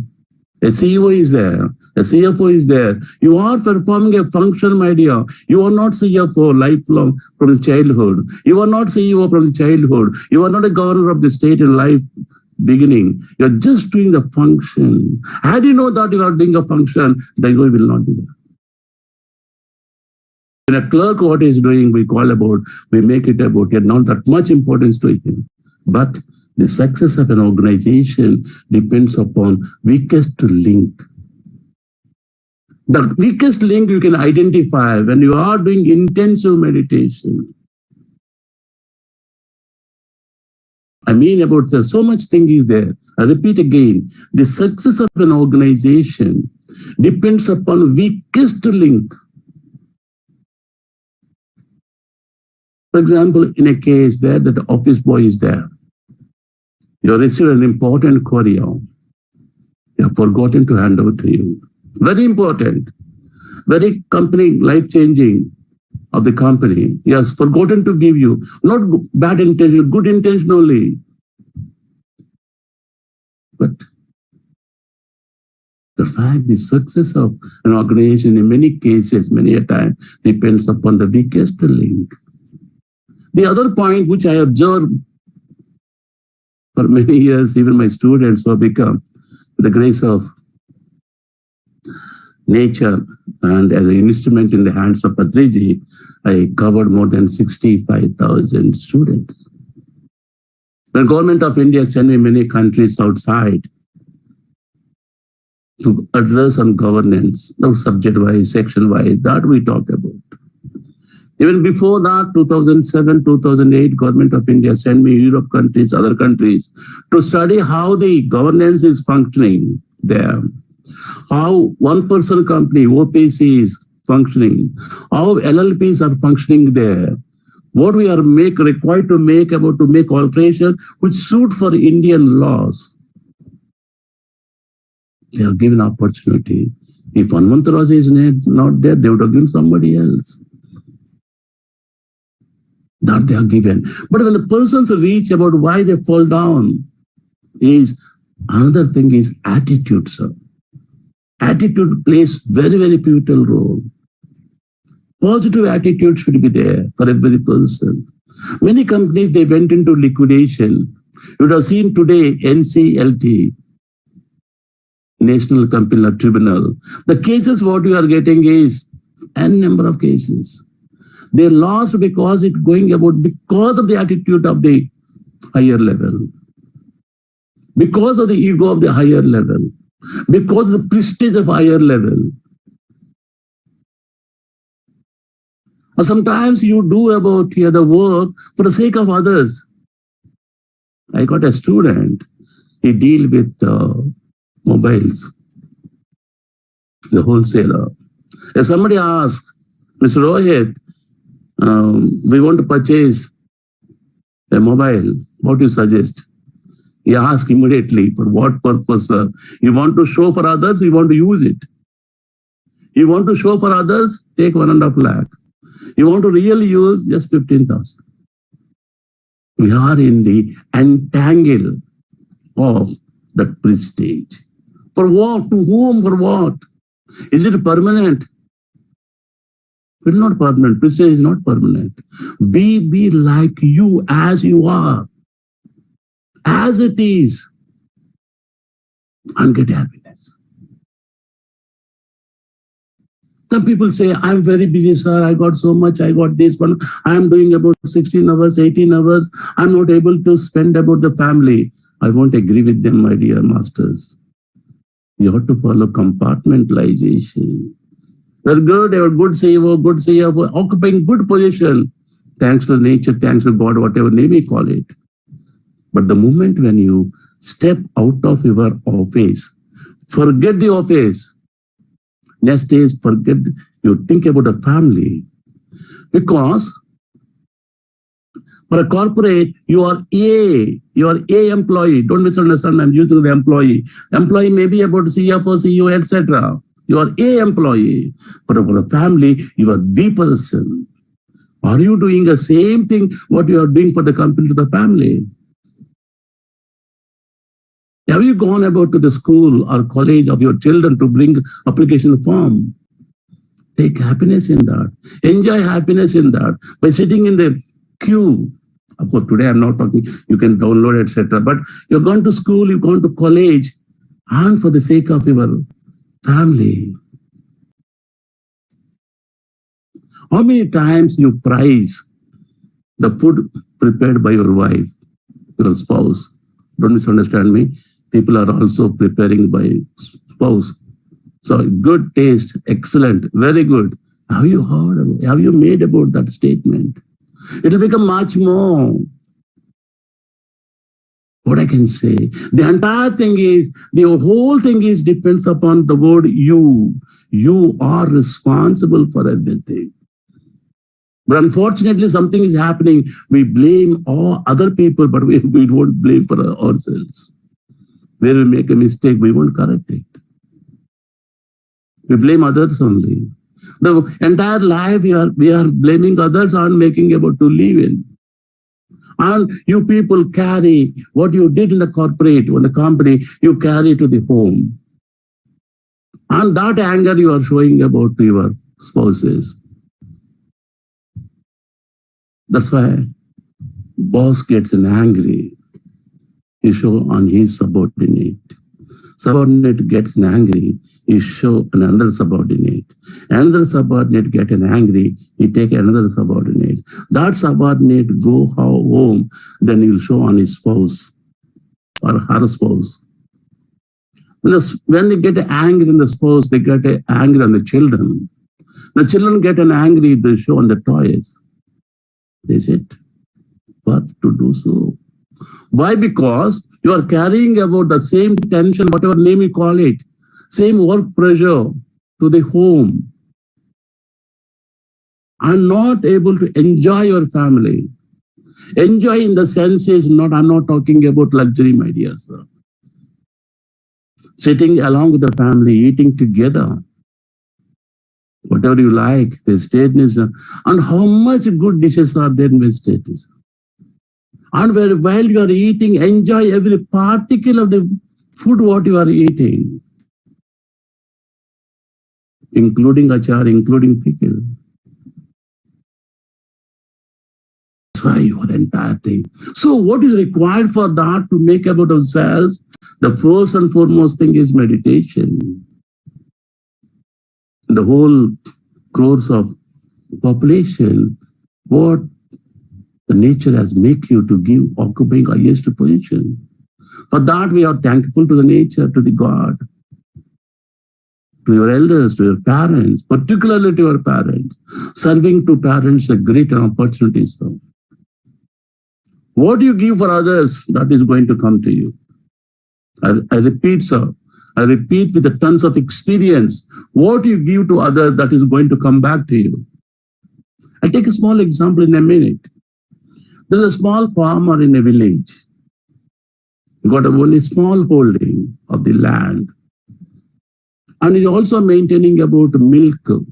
a CEO is there, a CFO is there. You are performing a function, my dear. You are not CFO lifelong from the childhood. You are not CEO from the childhood. You are not a governor of the state in life beginning. You are just doing the function. Had you know that you are doing a function, the ego will not be there. When a clerk, what he is doing, we make it about, yet not that much importance to him. But the success of an organization depends upon weakest link. The weakest link you can identify when you are doing intensive meditation. I mean about so much thing is there. I repeat again, the success of an organization depends upon weakest link. For example, in a case there that the office boy is there. You receive an important courier. You have forgotten to hand over to you. Very important. Very company, life-changing of the company. He has forgotten to give you. Not bad intention, good intention only. But the fact, the success of an organization in many cases, many a time, depends upon the weakest link. The other point which I observed for many years, even my students who have become, with the grace of nature and as an instrument in the hands of Patriji, I covered more than 65,000 students. When government of India sent me many countries outside to address on governance, no subject-wise, section-wise, that we talk about. Even before that, 2007, 2008, government of India sent me Europe countries, other countries, to study how the governance is functioning there, how one-person company, OPC is functioning, how LLPs are functioning there, what we are required to make alteration which suit for Indian laws. They are given opportunity. If Hanumantaraj is not there, they would have given somebody else. That they are given. But when the persons reach about why they fall down, is another thing is attitude, sir. Attitude plays very, very pivotal role. Positive attitude should be there for every person. Many companies, they went into liquidation. You would have seen today NCLT, National Company Law Tribunal. The cases what you are getting is n number of cases. They lost because of the attitude of the higher level, because of the ego of the higher level, because of the prestige of higher level. Or sometimes you do about here the work for the sake of others. I got a student, he deal with mobiles, the wholesaler. If somebody asks, Mr. Rohit, we want to purchase a mobile. What do you suggest? You ask immediately, for what purpose, sir? You want to show for others, you want to use it. You want to show for others, take 1.5 lakh. You want to really use, just 15,000. We are in the entangle of that prestige. For what? To whom? For what? Is it permanent? It is not permanent. Prestige is not permanent. Be like you as you are, as it is, and get happiness. Some people say, I'm very busy, sir. I got so much. I got this one. I'm doing about 16 hours, 18 hours. I'm not able to spend about the family. I won't agree with them, my dear masters. You have to follow compartmentalization. You're good, you're good CEO, occupying good position. Thanks to nature, thanks to God, whatever name you call it. But the moment when you step out of your office, forget the office. Next is forget, you think about a family. Because for a corporate, you are A employee. Don't misunderstand, I'm using the employee. Employee may be about CFO, CEO, etc. You are A employee. But for a family, you are B person. Are you doing the same thing what you are doing for the company to the family? Have you gone about to the school or college of your children to bring application form? Take happiness in that. Enjoy happiness in that. By sitting in the queue. Of course, today I'm not talking, you can download, etc. But you're gone to school, you've gone to college, and for the sake of your family. How many times you prize the food prepared by your wife, your spouse? Don't misunderstand me. People are also preparing by spouse. So good taste, excellent, very good. Have you heard about, have you made about that statement? It will become much more. What I can say, the entire thing is, the whole thing is depends upon the word you. You are responsible for everything. But unfortunately, something is happening. We blame all other people, but we won't blame for ourselves. Where we make a mistake, we won't correct it. We blame others only. The entire life we are blaming others and making about to live in. And you people carry what you did in the corporate, in the company, you carry to the home. And that anger you are showing about to your spouses. That's why boss gets angry. He show on his subordinate. Subordinate gets angry. He show another subordinate. Another subordinate get angry. He take another subordinate. That subordinate go home. Then he'll show on his spouse or her spouse. When they get angry in the spouse, they get angry on the children. The children get angry. They show on the toys. Is it worth to do so? Why? Because you are carrying about the same tension, whatever name you call it, same work pressure to the home, and not able to enjoy your family. Enjoy in the sense is not, I'm not talking about luxury, my dear sir. Sitting along with the family, eating together, whatever you like, vegetarianism, and how much good dishes are there in vegetarianism. And while you are eating, enjoy every particle of the food what you are eating, including achar, including pickle. Try your entire thing. So what is required for that to make about ourselves? The first and foremost thing is meditation. The whole crores of population, what the nature has make you to give occupying highest position. For that we are thankful to the nature, to the God, to your elders, to your parents, particularly to your parents. Serving to parents is a great opportunity. So, what you give for others, that is going to come to you. I repeat, sir. I repeat with the tons of experience. What you give to others, that is going to come back to you. I'll take a small example in a minute. There's a small farmer in a village. He got only small holding of the land. And he's also maintaining about milk,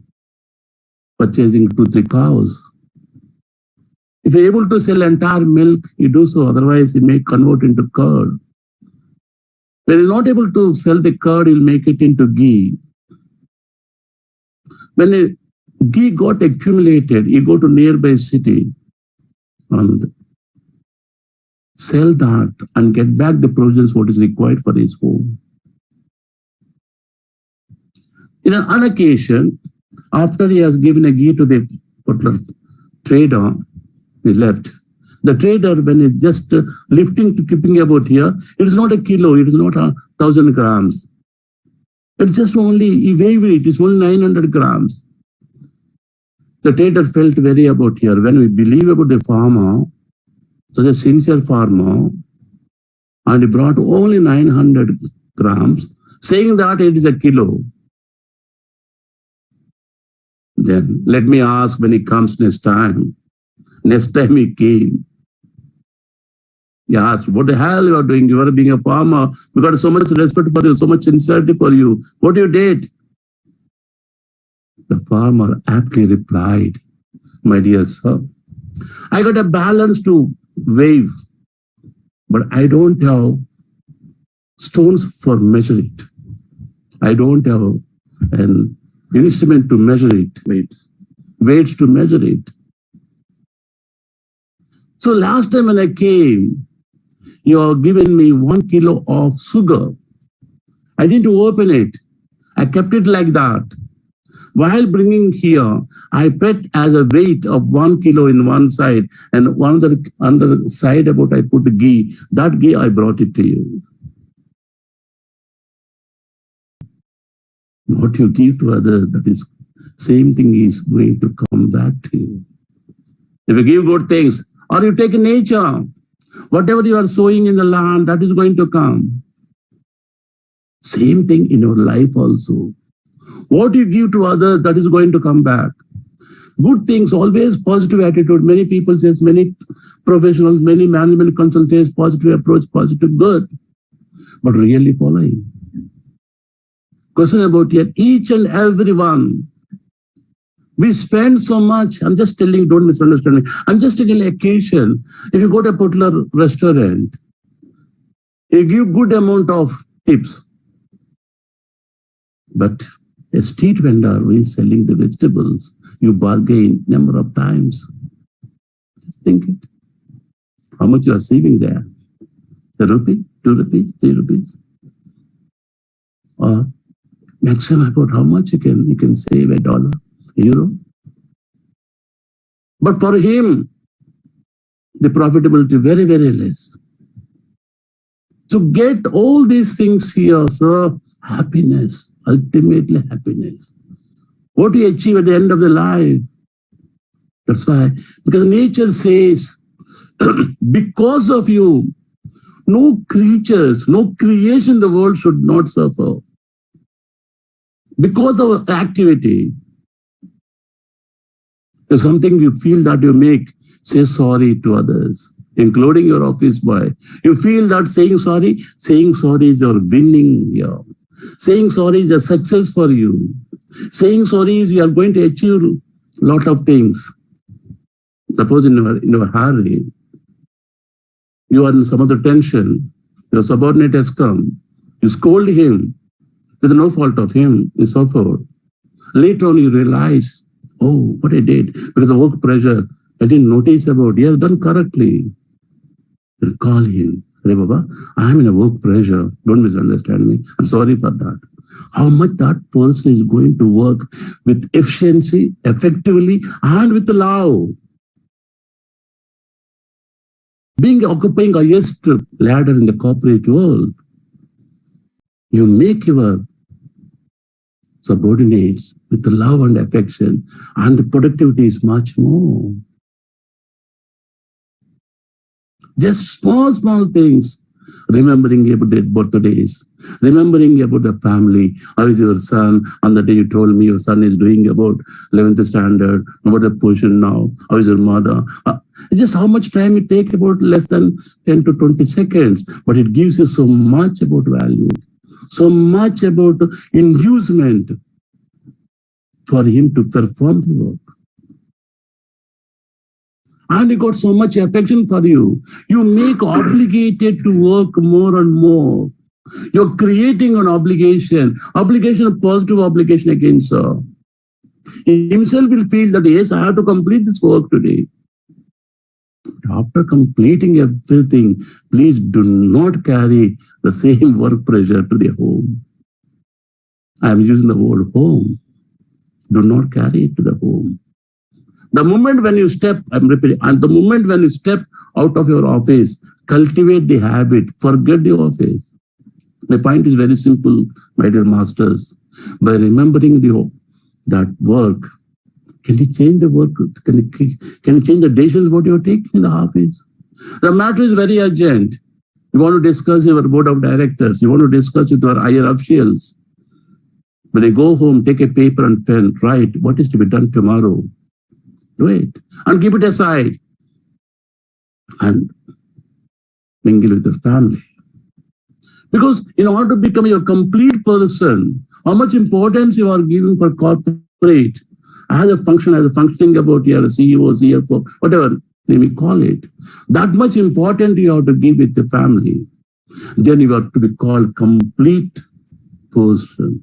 purchasing 2-3 cows. If you're able to sell entire milk, you do so. Otherwise, he may convert into curd. When he's not able to sell the curd, he'll make it into ghee. When the ghee got accumulated, he go to nearby city and sell that and get back the provisions what is required for his home. In an occasion, after he has given a ghee to the trader, he left. The trader, when he's just lifting to keeping about here, it is not a kilo, it is not 1,000 grams. It's just only, he weighed it, it's only 900 grams. The trader felt very about here. When we believe about the farmer, such a sincere farmer, and he brought only 900 grams, saying that it is a kilo. Then let me ask when he comes next time. Next time he came, he asked, what the hell you are doing? You are being a farmer. We got so much respect for you, so much sincerity for you. What you did? The farmer aptly replied, my dear sir, I got a balance to wave, but I don't have stones for measure it. I don't have an instrument to measure it, weights to measure it. So last time when I came, you have given me 1 kilo of sugar. I didn't open it. I kept it like that. While bringing here, I put as a weight of 1 kilo in one side and on the side about I put ghee. That ghee I brought it to you. What you give to others, that is same thing is going to come back to you. If you give good things, or you take nature, whatever you are sowing in the land, that is going to come. Same thing in your life also. What you give to others, that is going to come back. Good things, always positive attitude. Many people say, many professionals, many management consultants, positive approach, positive good. But really following. Question about yet each and every one. We spend so much. I'm just telling, don't misunderstand me. I'm just taking an occasion. If you go to a particular restaurant, you give good amount of tips. But a street vendor who is selling the vegetables, you bargain number of times. Just think it. How much you are saving there? A rupee, 2 rupees, 3 rupees. Or maximum about how much you can save $1, euro. But for him, the profitability very, very less. To get all these things here, sir, happiness, ultimately happiness. What you achieve at the end of the life. That's why, because nature says, because of you, no creatures, no creation in the world should not suffer. Because of activity, if something you feel that you make, say sorry to others, including your office boy. You feel that saying sorry is your winning here. Saying sorry is a success for you. Saying sorry is you are going to achieve a lot of things. Suppose in your hurry, you are in some other tension, your subordinate has come, you scold him, with no fault of him, he suffered. Later on you realize, oh, what I did, because of work pressure, I didn't notice about, you have done correctly. You'll call him, hey Baba, I am in a work pressure, don't misunderstand me, I'm sorry for that. How much that person is going to work with efficiency, effectively, and with love. Occupying a highest ladder in the corporate world, you make your subordinates with love and affection, and the productivity is much more. Just small things. remembering about their birthdays, remembering about the family. How is your son? On the day you told me your son is doing about 11th standard, about the position now. How is your mother? Just how much time it takes, about less than 10 to 20 seconds, but it gives you so much about value, so much about inducement for him to perform the work. And he got so much affection for you. You make obligated to work more and more. You're creating an obligation, a positive obligation against her. He himself will feel that, yes, I have to complete this work today. But after completing everything, please do not carry the same work pressure to the home. I am using the word home. Do not carry it to the home. The moment when you step, I'm repeating, and the moment when you step out of your office, cultivate the habit, forget the office. My point is very simple, my dear masters. By remembering that work, can you change the work? Can you change the decisions what you're taking in the office? The matter is very urgent. You want to discuss your board of directors. You want to discuss with your higher officials. When you go home, take a paper and pen, write what is to be done tomorrow. Do it and keep it aside and mingle with the family. Because in order to become your complete person, how much importance you are giving for corporate as a functioning about your CEO, CFO, whatever name you call it, that much important you have to give with the family. Then you have to be called complete person.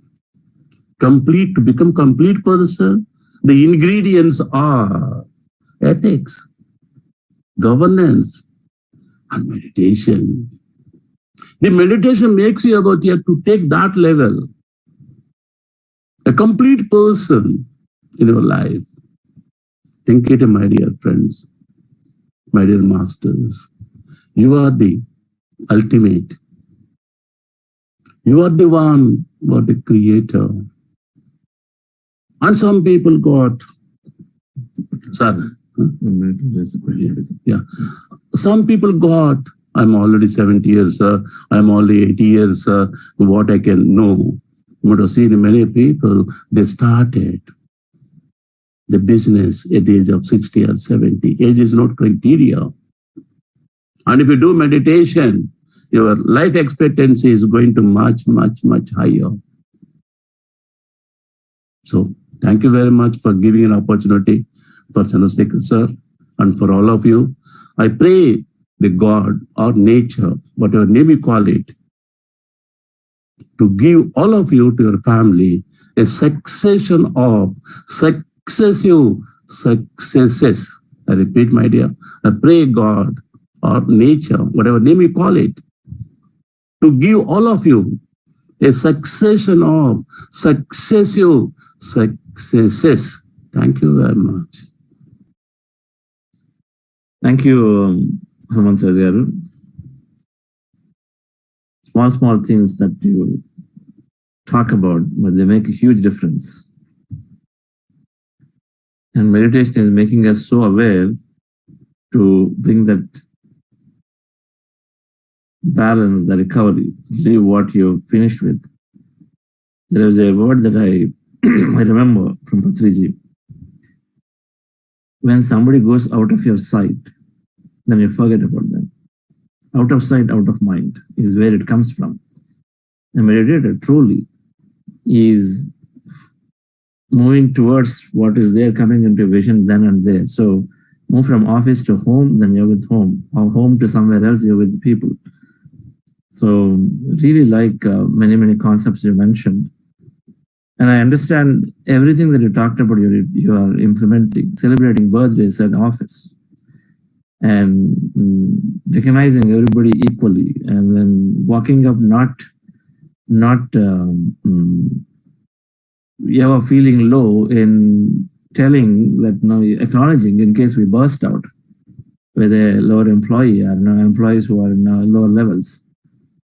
Complete, to become complete person, the ingredients are ethics, governance, and meditation. The meditation makes you about here to take that level. A complete person in your life. Think it, my dear friends, my dear masters. You are the ultimate. You are the one who are the creator. And some people got, some people got, I'm already 70 years, I'm already 80 years, what I can know. But I see many people, they started the business at the age of 60 or 70. Age is not criteria. And if you do meditation, your life expectancy is going to much higher. So thank you very much for giving an opportunity for Chandrasekhar sir and for all of you. I pray the God or nature, whatever name you call it, to give all of you to your family a succession of successive successes. I repeat, my dear, I pray God or nature, whatever name you call it, to give all of you a succession of successive successes. Thank you very much. Thank you, Hanuman. Small things that you talk about, but they make a huge difference. And meditation is making us so aware to bring that balance, the recovery, leave what you finished with. There is a word that I remember from Patriji. When somebody goes out of your sight, then you forget about them. Out of sight, out of mind is where it comes from. A meditator truly is moving towards what is there, coming into vision then and there. So move from office to home, then you're with home, or home to somewhere else, you're with people. So really like many concepts you mentioned. And I understand everything that you talked about, you are implementing, celebrating birthdays at office and recognizing everybody equally, and then walking up not you have a feeling low in telling that, no, acknowledging in case we burst out with a lower employee or no employees who are in lower levels.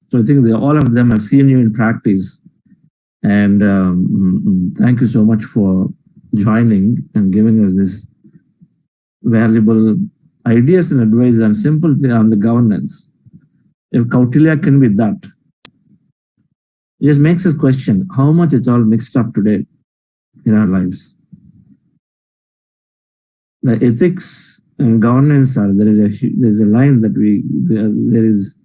So I think all of them have seen you in practice. And thank you so much for joining and giving us this valuable ideas and advice and simple thing on the governance. if Kautilya can be that, it just makes us question how much it's all mixed up today in our lives. The ethics and governance are, there's a line that there is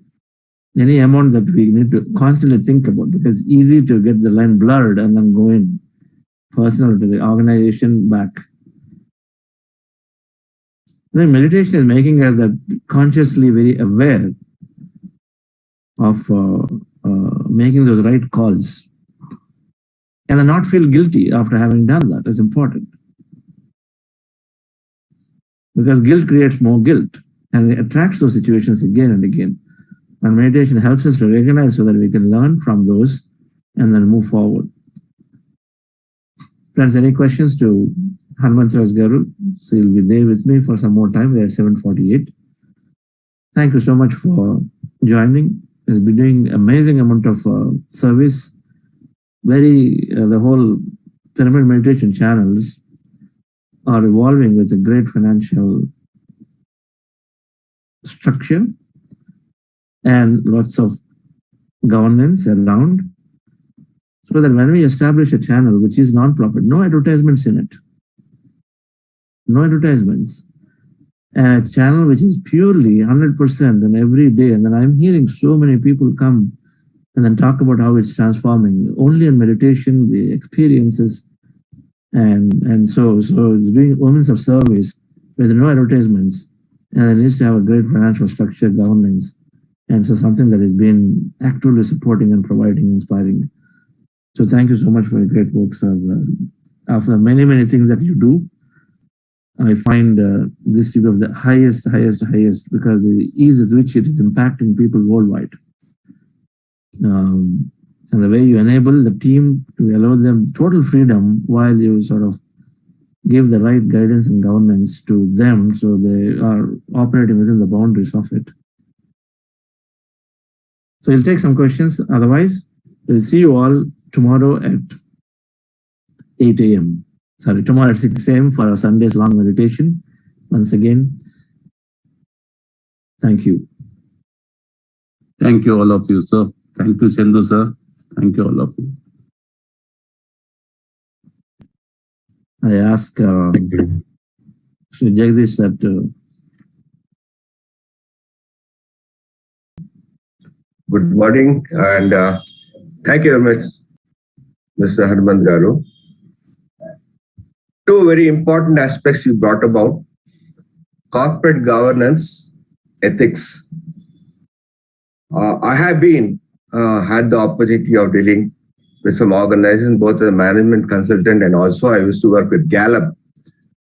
any amount that we need to constantly think about, because it's easy to get the line blurred and then go in personal to the organization back. I think meditation is making us that consciously very aware of making those right calls, and then not feel guilty after having done that is important. Because guilt creates more guilt and it attracts those situations again and again. And meditation helps us to recognize so that we can learn from those and then move forward. Friends, any questions to Hanumantraj Garu? So he'll be there with me for some more time. We're at 7:48. Thank you so much for joining. He's been doing amazing amount of service. The whole pyramid meditation channels are evolving with a great financial structure and lots of governance around, so that when we establish a channel which is non-profit, no advertisements in it, no advertisements, and a channel which is purely 100% and every day, and then I'm hearing so many people come and then talk about how it's transforming only in meditation, the experiences, and so it's doing moments of service with no advertisements, and it needs to have a great financial structure, governance, and so something that has been actively supporting and providing, inspiring. So thank you so much for your great work, sir. After many things that you do, I find this to be of the highest, because the ease with which it is impacting people worldwide. And the way you enable the team to allow them total freedom while you sort of give the right guidance and governance to them so they are operating within the boundaries of it. So we'll take some questions. Otherwise, we'll see you all tomorrow at 8 a.m. Sorry, tomorrow at 6 a.m. for our Sunday's long meditation. Once again, thank you. Thank you, all of you, sir. Thank you, Chandra, sir. Thank you, all of you. I ask Shri Jagdish that good morning, and thank you very much, Mr. Hanuman Garu. Two very important aspects you brought about: corporate governance, ethics. I have had the opportunity of dealing with some organizations, both as a management consultant and also I used to work with Gallup,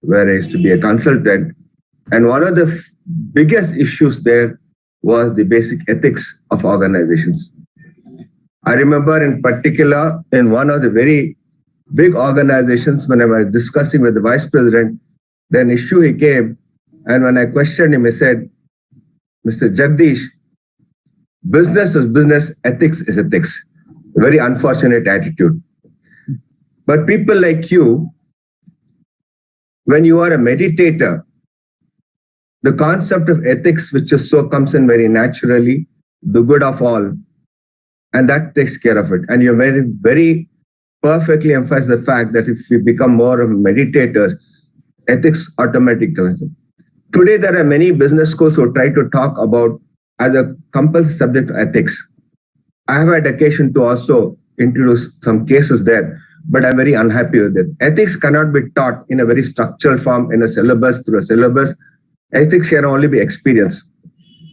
where I used to be a consultant. And one of the biggest issues there was the basic ethics of organizations. I remember in particular in one of the very big organizations, when I was discussing with the vice president, then issue he came, and when I questioned him, he said, Mr. Jagdish, business is business, ethics is ethics. A very unfortunate attitude. But people like you, when you are a meditator, the concept of ethics, which is so comes in very naturally, the good of all, and that takes care of it. And you very perfectly emphasize the fact that if we become more of meditators, ethics automatically. Today, there are many business schools who try to talk about as a compulsory subject ethics. I have had occasion to also introduce some cases there, but I'm very unhappy with it. Ethics cannot be taught in a very structural form in a syllabus, through a syllabus. Ethics can only be experienced.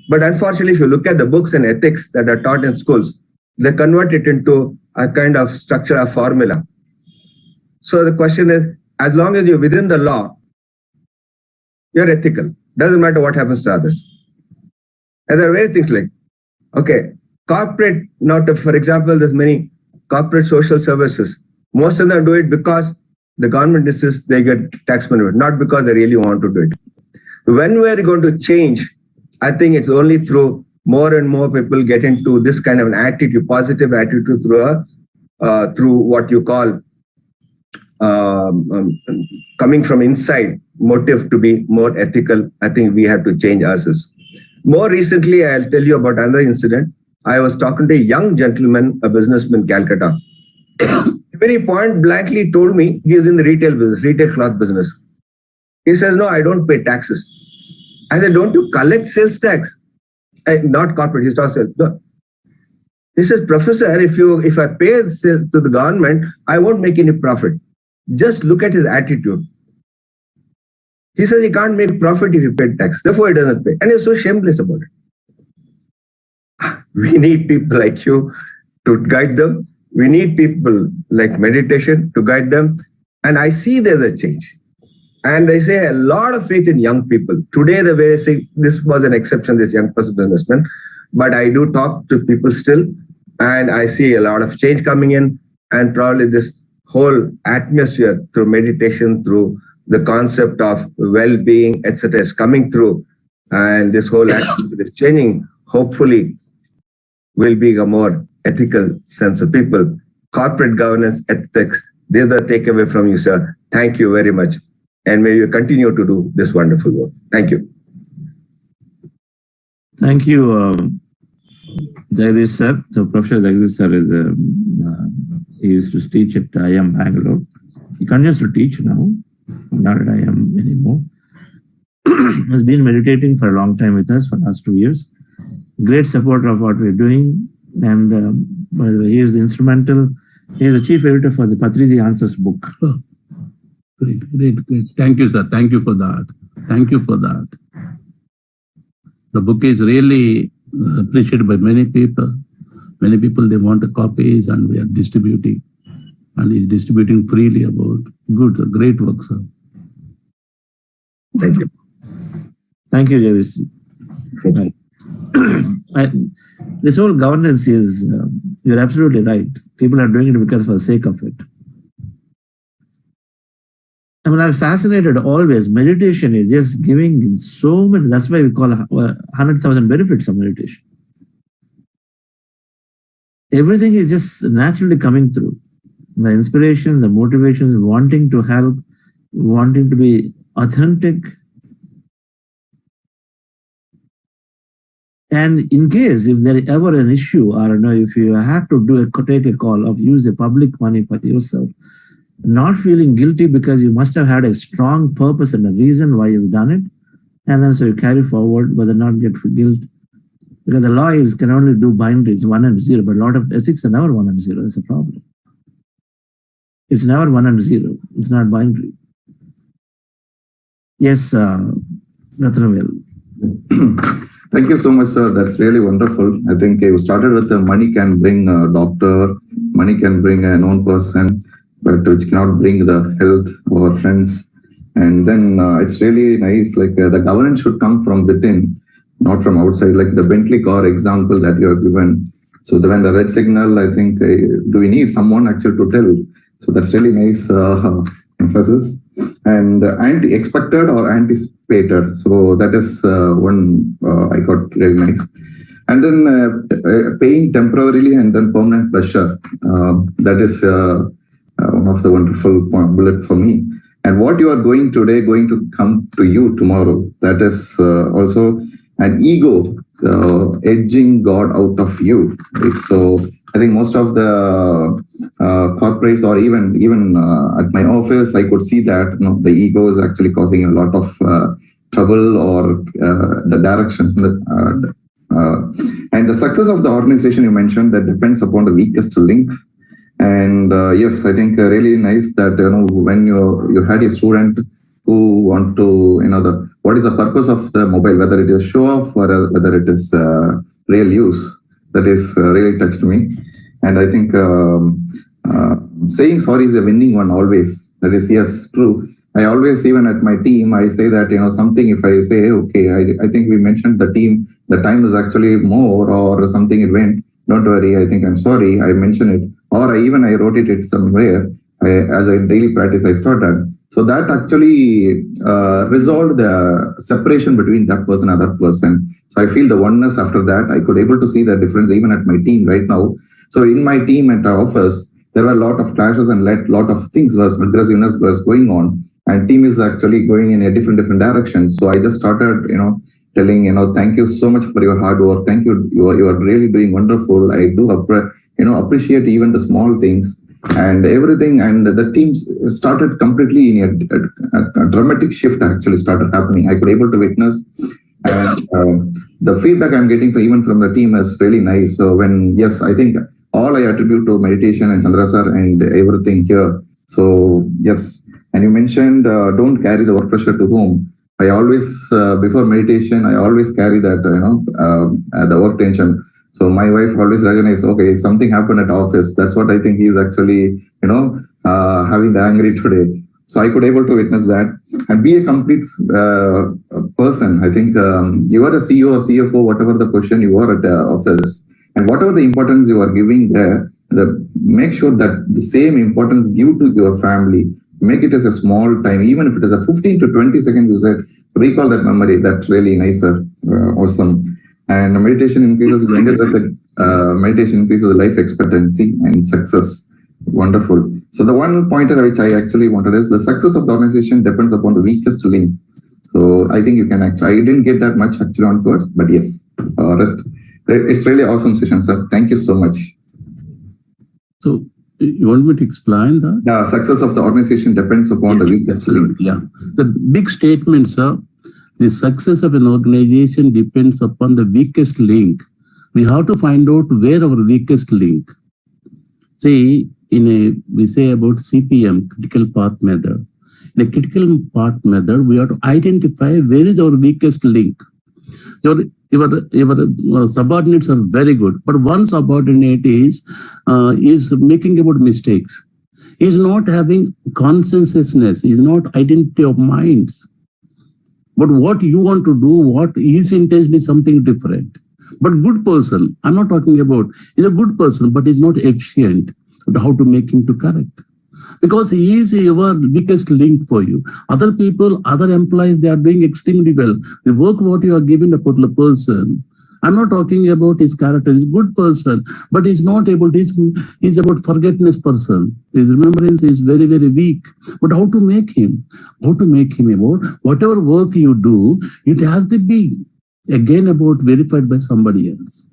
But unfortunately, if you look at the books and ethics that are taught in schools, they convert it into a kind of structure, a formula. So the question is, as long as you're within the law, you're ethical. Doesn't matter what happens to others. And there are many things like, okay, corporate, for example, there's many corporate social services. Most of them do it because the government insists they get tax money, not because they really want to do it. When we're going to change, I think it's only through more and more people get into this kind of an attitude, positive attitude through what you call coming from inside, motive to be more ethical. I think we have to change ourselves. More recently, I'll tell you about another incident. I was talking to a young gentleman, a businessman in Calcutta. Very point blankly told me he is in the retail business, retail cloth business. He says, no, I don't pay taxes. I said, don't you collect sales tax? Not corporate, he's not sales. No. He says, Professor, if I pay to the government, I won't make any profit. Just look at his attitude. He says he can't make profit if he paid tax. Therefore, he doesn't pay. And he's so shameless about it. We need people like you to guide them. We need people like meditation to guide them. And I see there's a change. And I say a lot of faith in young people. Today, the way I say, this was an exception, this young person businessman. But I do talk to people still. And I see a lot of change coming in. And probably this whole atmosphere through meditation, through the concept of well-being, etc., is coming through. And this whole atmosphere is changing. Hopefully, will be a more ethical sense of people. Corporate governance, ethics, these are the takeaway from you, sir. Thank you very much. And may you continue to do this wonderful work. Thank you. Thank you, Jagdish sir. So Professor Jagdish sir is he used to teach at IIM Bangalore. He continues to teach now, not at IIM anymore. Has been meditating for a long time with us for the last 2 years. Great supporter of what we're doing. And by the way, he is the instrumental. He is the chief editor for the Patriji Answers book. Oh, great. Thank you, sir. Thank you for that. Thank you for that. The book is really appreciated by many people. Many people, they want the copies and we are distributing. And he's distributing freely about good, great work, sir. Thank you. Thank you, Javis. Right. This whole governance is, you're absolutely right. People are doing it because for the sake of it. I mean, I'm fascinated always. Meditation is just giving so much. That's why we call 100,000 benefits of meditation. Everything is just naturally coming through. The inspiration, the motivations, wanting to help, wanting to be authentic. And in case if there is ever an issue, or if you have to take a call of use the public money for yourself, not feeling guilty because you must have had a strong purpose and a reason why you've done it, and then so you carry forward, but not get guilt. Because the law can only do binaries 1 and 0, but a lot of ethics are never 1 and 0. That's a problem. It's never 1 and 0. It's not binary. Yes, Ratnavel. Thank you so much, sir. That's really wonderful. I think you started with the money can bring a doctor, money can bring a known person, but which cannot bring the health of our friends. And then it's really nice, like the governance should come from within, not from outside, like the Bentley car example that you have given. So when the red signal, I think, do we need someone actually to tell? So that's really nice emphasis. And anti-expected or anticipated. So that is one I got really nice. And then pain temporarily and then permanent pleasure. That is one of the wonderful bullet for me. And what you are going today, going to come to you tomorrow. That is also an ego edging God out of you. Right? So I think most of the corporates, or even at my office, I could see that the ego is actually causing a lot of trouble or the direction. And the success of the organization you mentioned, that depends upon the weakest link. And yes, I think really nice that when you had a student who want to what is the purpose of the mobile, whether it is show off or whether it is real use. That is really touched me. And I think saying sorry is a winning one always. That is, yes, true. I always, even at my team, I say that, something, if I say, okay, I think we mentioned the team, the time is actually more or something it went, don't worry, I think I'm sorry, I mentioned it. Or I wrote it somewhere, as a daily practice I started. So that actually resolved the separation between that person and that person. So I feel the oneness after that. I could able to see the difference even at my team right now. So in my team at our office, there were a lot of clashes and a lot of things aggressiveness was going on. And team is actually going in a different direction. So I just started, telling, thank you so much for your hard work. Thank you. You are really doing wonderful. I do appreciate even the small things and everything. And the teams started completely in a dramatic shift actually started happening. I could able to witness. And the feedback I'm getting even from the team is really nice. So I think all I attribute to meditation and Chandra sir and everything here. So yes, and you mentioned don't carry the work pressure to home. I always, before meditation, I always carry that, the work tension. So my wife always recognizes, okay, something happened at office. That's what I think he's actually, having the angry today. So I could able to witness that and be a complete person. I think you are a CEO or CFO, whatever the position you are at the office, and whatever the importance you are giving there, make sure that the same importance give to your family. Make it as a small time, even if it is a 15 to 20 seconds, you said, recall that memory. That's really nice, sir. Awesome. And meditation increases, meditation increases life expectancy and success. Wonderful. So the one pointer which I actually wanted is the success of the organization depends upon the weakest link. So I think you can actually, I didn't get that much actually on course, but yes, rest. It's really awesome session, sir. Thank you so much. So you want me to explain that? The success of the organization depends upon the weakest link. Yeah. The big statement, sir, the success of an organization depends upon the weakest link. We have to find out where our weakest link. See, we say about CPM, critical path method. In a critical path method, we have to identify where is our weakest link. Your subordinates are very good, but one subordinate is making about mistakes. Is not having consensusness, is not identity of minds. But what you want to do, what his intention is something different. But good person, I'm not talking about, he's a good person, but he's not efficient. But how to make him to correct? Because he is your weakest link for you. Other people, other employees, they are doing extremely well. The work what you are giving a particular person, I'm not talking about his character. He's a good person, but he's not able. He's about forgetfulness person. His remembrance is very, very weak. But how to make him? How to make him about whatever work you do, it has to be again about verified by somebody else.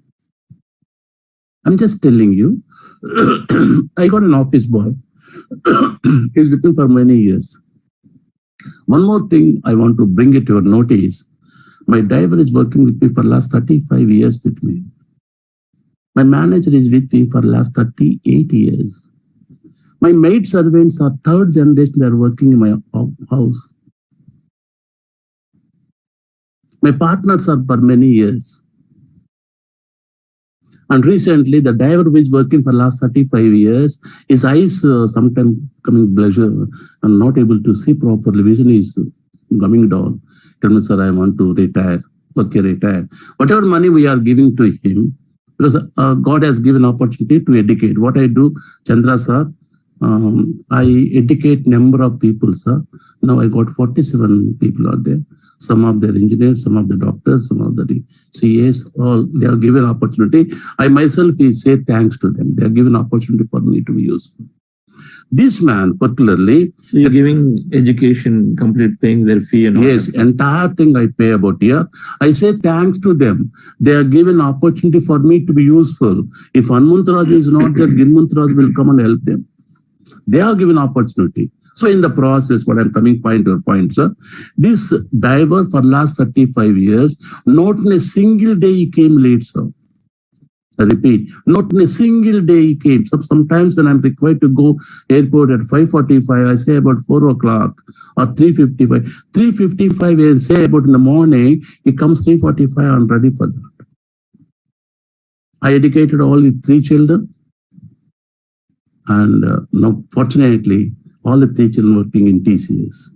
I'm just telling you, I got an office boy. He's with me for many years. One more thing I want to bring it to your notice. My driver is working with me for the last 35 years with me. My manager is with me for the last 38 years. My maid servants are third generation, they are working in my house. My partners are for many years. And recently, the driver who is working for the last 35 years, his eyes sometimes coming blurred and not able to see properly. Vision is coming down. Tell me, sir, I want to retire. Okay, retire. Whatever money we are giving to him, because God has given opportunity to educate. What I do, Chandra sir, I educate number of people, sir. Now I got 47 people out there. Some of them engineers, some of the doctors, some of the CAs, all they are given opportunity. I myself say thanks to them. They are given opportunity for me to be useful. This man particularly. So you're giving education, complete paying their fee and all. Yes, entire thing I pay about here. I say thanks to them. They are given opportunity for me to be useful. If Hanumantaraj is not there, Girmantaraj will come and help them. They are given opportunity. So in the process, what I'm coming point to point, sir, this diver for last 35 years, not in a single day he came late, sir. I repeat, not in a single day he came. So sometimes when I'm required to go airport at 5:45, I say about 4 o'clock or 3:55. 3:55, I say about in the morning, he comes 3:45, I'm ready for that. I educated all the 3 children. And now, fortunately, all the 3 children working in TCS.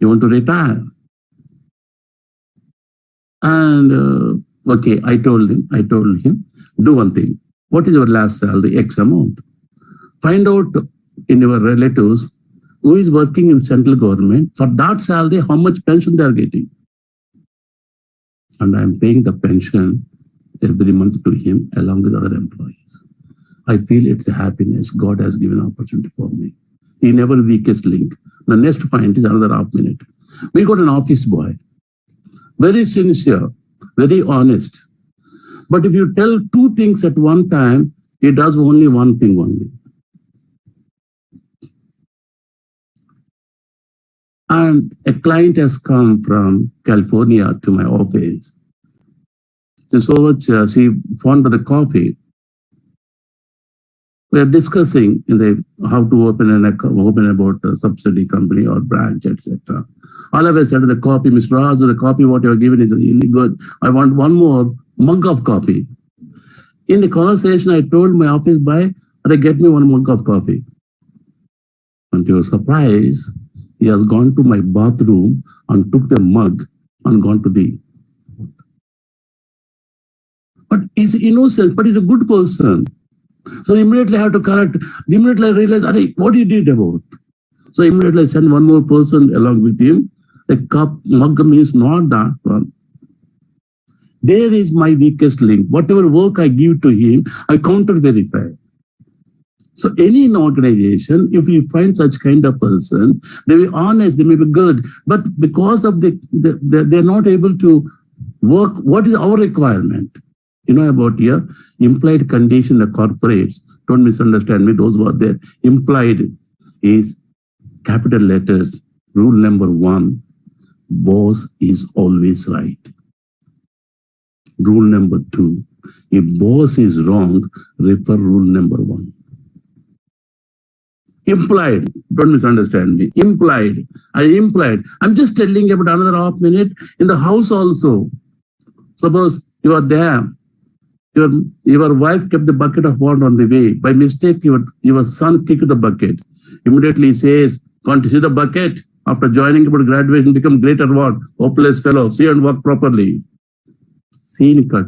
You want to retire? And okay, I told him, do one thing. What is your last salary? X amount. Find out in your relatives who is working in central government. For that salary, how much pension they are getting. And I'm paying the pension every month to him along with other employees. I feel it's a happiness. God has given opportunity for me. He never weakest link. The next point is another half minute. We got an office boy. very sincere, very honest. But if you tell two things at one time, he does only one thing only. And a client has come from California to my office. So much she fond of the coffee. We are discussing how to open about a subsidy company or branch, etc. All of a sudden, the coffee, Mr. Raj, the coffee what you are giving is really good. I want one more mug of coffee. In the conversation, I told my office boy, get me one mug of coffee. And to your surprise, he has gone to my bathroom and took the mug and gone to the. But he's innocent, but he's a good person. So immediately I have to correct. Immediately I realized, what you did about? So immediately I sent one more person along with him. The cup, mug means not that one. There is my weakest link. Whatever work I give to him, I counter-verify. So any in organization, if you find such kind of person, they will be honest, they may be good, but because of they're not able to work, what is our requirement? You know about here, implied condition, the corporates, don't misunderstand me, those who are there. Implied is capital letters, rule number 1, boss is always right. Rule number 2, if boss is wrong, refer rule number 1. Implied, don't misunderstand me, implied, I'm just telling about another half minute in the house also. Suppose you are there, your wife kept the bucket of water on the way. By mistake, your son kicked the bucket. Immediately says, can't you see the bucket? After joining about graduation, become great at what? Hopeless fellow, see and work properly. Scene cut.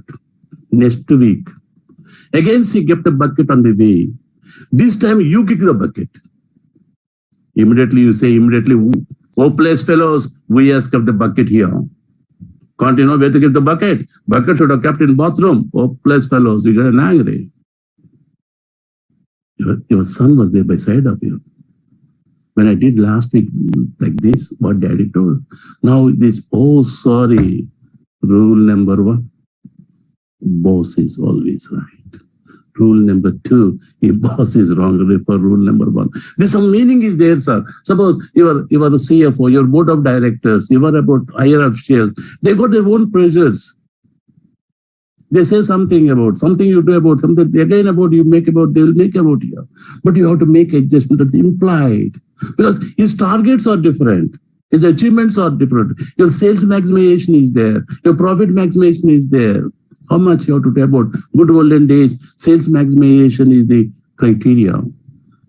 Next week. Again, she kept the bucket on the way. This time you kick the bucket. Immediately you say, hopeless fellows, we have kept the bucket here. Can't you know where to keep the bucket? Bucket should have kept in bathroom. Hopeless fellows, you get angry. Your son was there by side of you. When I did last week like this, what daddy told. Now this, sorry. Rule number 1, boss is always right. Rule number 2, if boss is wrong, refer rule number 1. This some meaning is there, sir. Suppose you are the CFO, your board of directors, you are about higher officials. They got their own pressures. They say something you do about something, again about you make about, they will make about you. But you have to make adjustment that's implied. Because his targets are different. His achievements are different. Your sales maximization is there. Your profit maximization is there. How much you have to tell about good olden days, sales maximization is the criteria.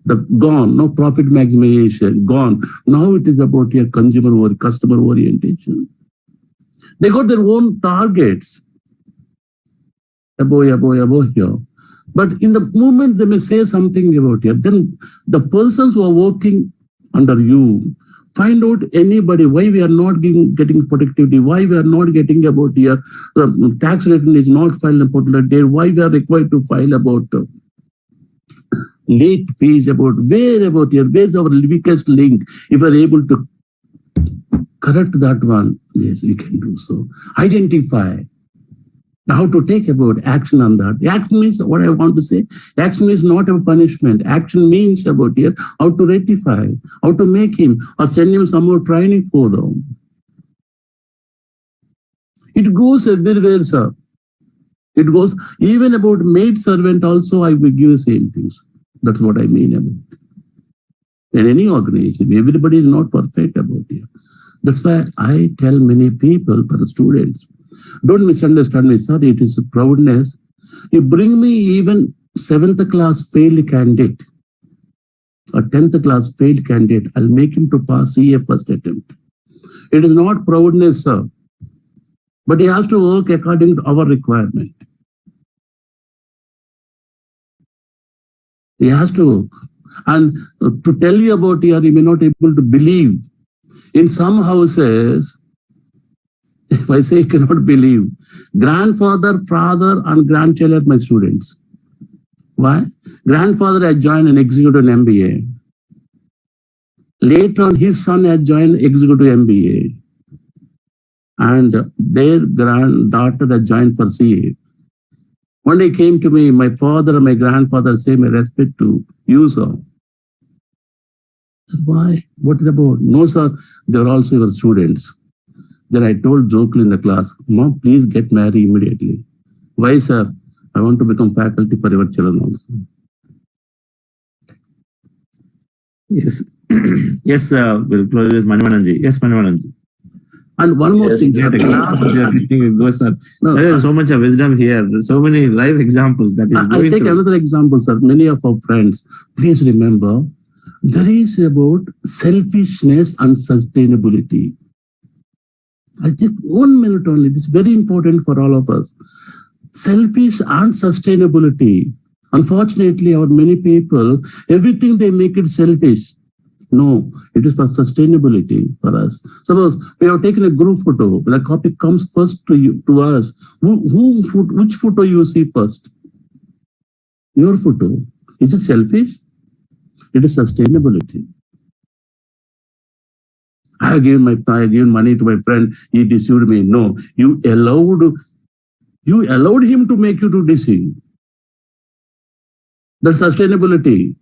Gone, no profit maximization, gone. Now it is about your consumer or customer orientation. They got their own targets. Above here. But in the moment they may say something about you, then the persons who are working under you, find out anybody, why we are not getting productivity, why we are not getting about here, tax return is not filed in a particular day, why we are required to file about late fees, about where's our weakest link. If we are able to correct that one, yes, we can do so. Identify. Now, how to take about action on that. Action means what I want to say. Action is not a punishment. Action means about here how to rectify, how to make him or send him some more training for them. It goes everywhere, sir. It goes even about maid servant also. I will give the same things. That's what I mean about. In any organization, everybody is not perfect about here. That's why I tell many people, for the students, don't misunderstand me, sir. It is a proudness. You bring me even 7th class failed candidate or 10th class failed candidate, I'll make him to pass CA first attempt. It is not proudness, sir. But he has to work according to our requirement. He has to work. And to tell you about here, you may not be able to believe. In some houses, if I say cannot believe, grandfather, father, and grandchild are my students. Why? Grandfather had joined an executive MBA. Later on, his son had joined executive MBA. and their granddaughter had joined for CA. One day came to me, my father and my grandfather say my respect to you, sir. Why? What is about? No, sir, they are also your students. Then I told jokingly in the class, Mom, please get married immediately. Why, sir? I want to become faculty for your children also. Yes. Yes, we'll close with Manivananji. Yes, Manivananji. And one more thing. That examples you are getting, there's so much of wisdom here. There's so many live examples that is I'll going take through. another example, sir. Many of our friends, please remember, there is about selfishness and sustainability. I'll take 1 minute only. This is very important for all of us. Selfish and sustainability. Unfortunately, our many people, everything they make it selfish. No, it is for sustainability for us. Suppose we have taken a group photo, the copy comes first to you, to us. Which photo you see first? Your photo. Is it selfish? It is sustainability. I have given money to my friend, he deceived me. No, you allowed him to make you to deceive. That's sustainability.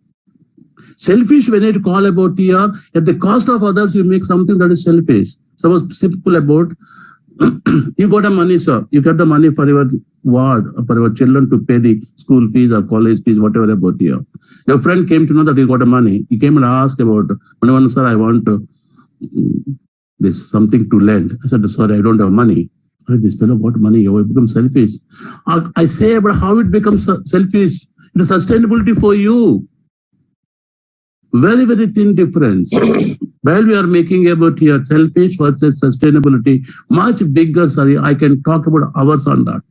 Selfish when it call about here, at the cost of others, you make something that is selfish. Suppose simple about, you got a money, sir. You get the money for your ward, for your children to pay the school fees or college fees, whatever about here. Your friend came to know that you got a money. He came and asked about, sir, I want this something to lend. I said, sorry, I don't have money. This fellow got money, how it becomes selfish. I say, but how it becomes selfish? It is sustainability for you. Very, very thin difference. While we are making about here selfish versus sustainability, much bigger, sorry, I can talk about hours on that.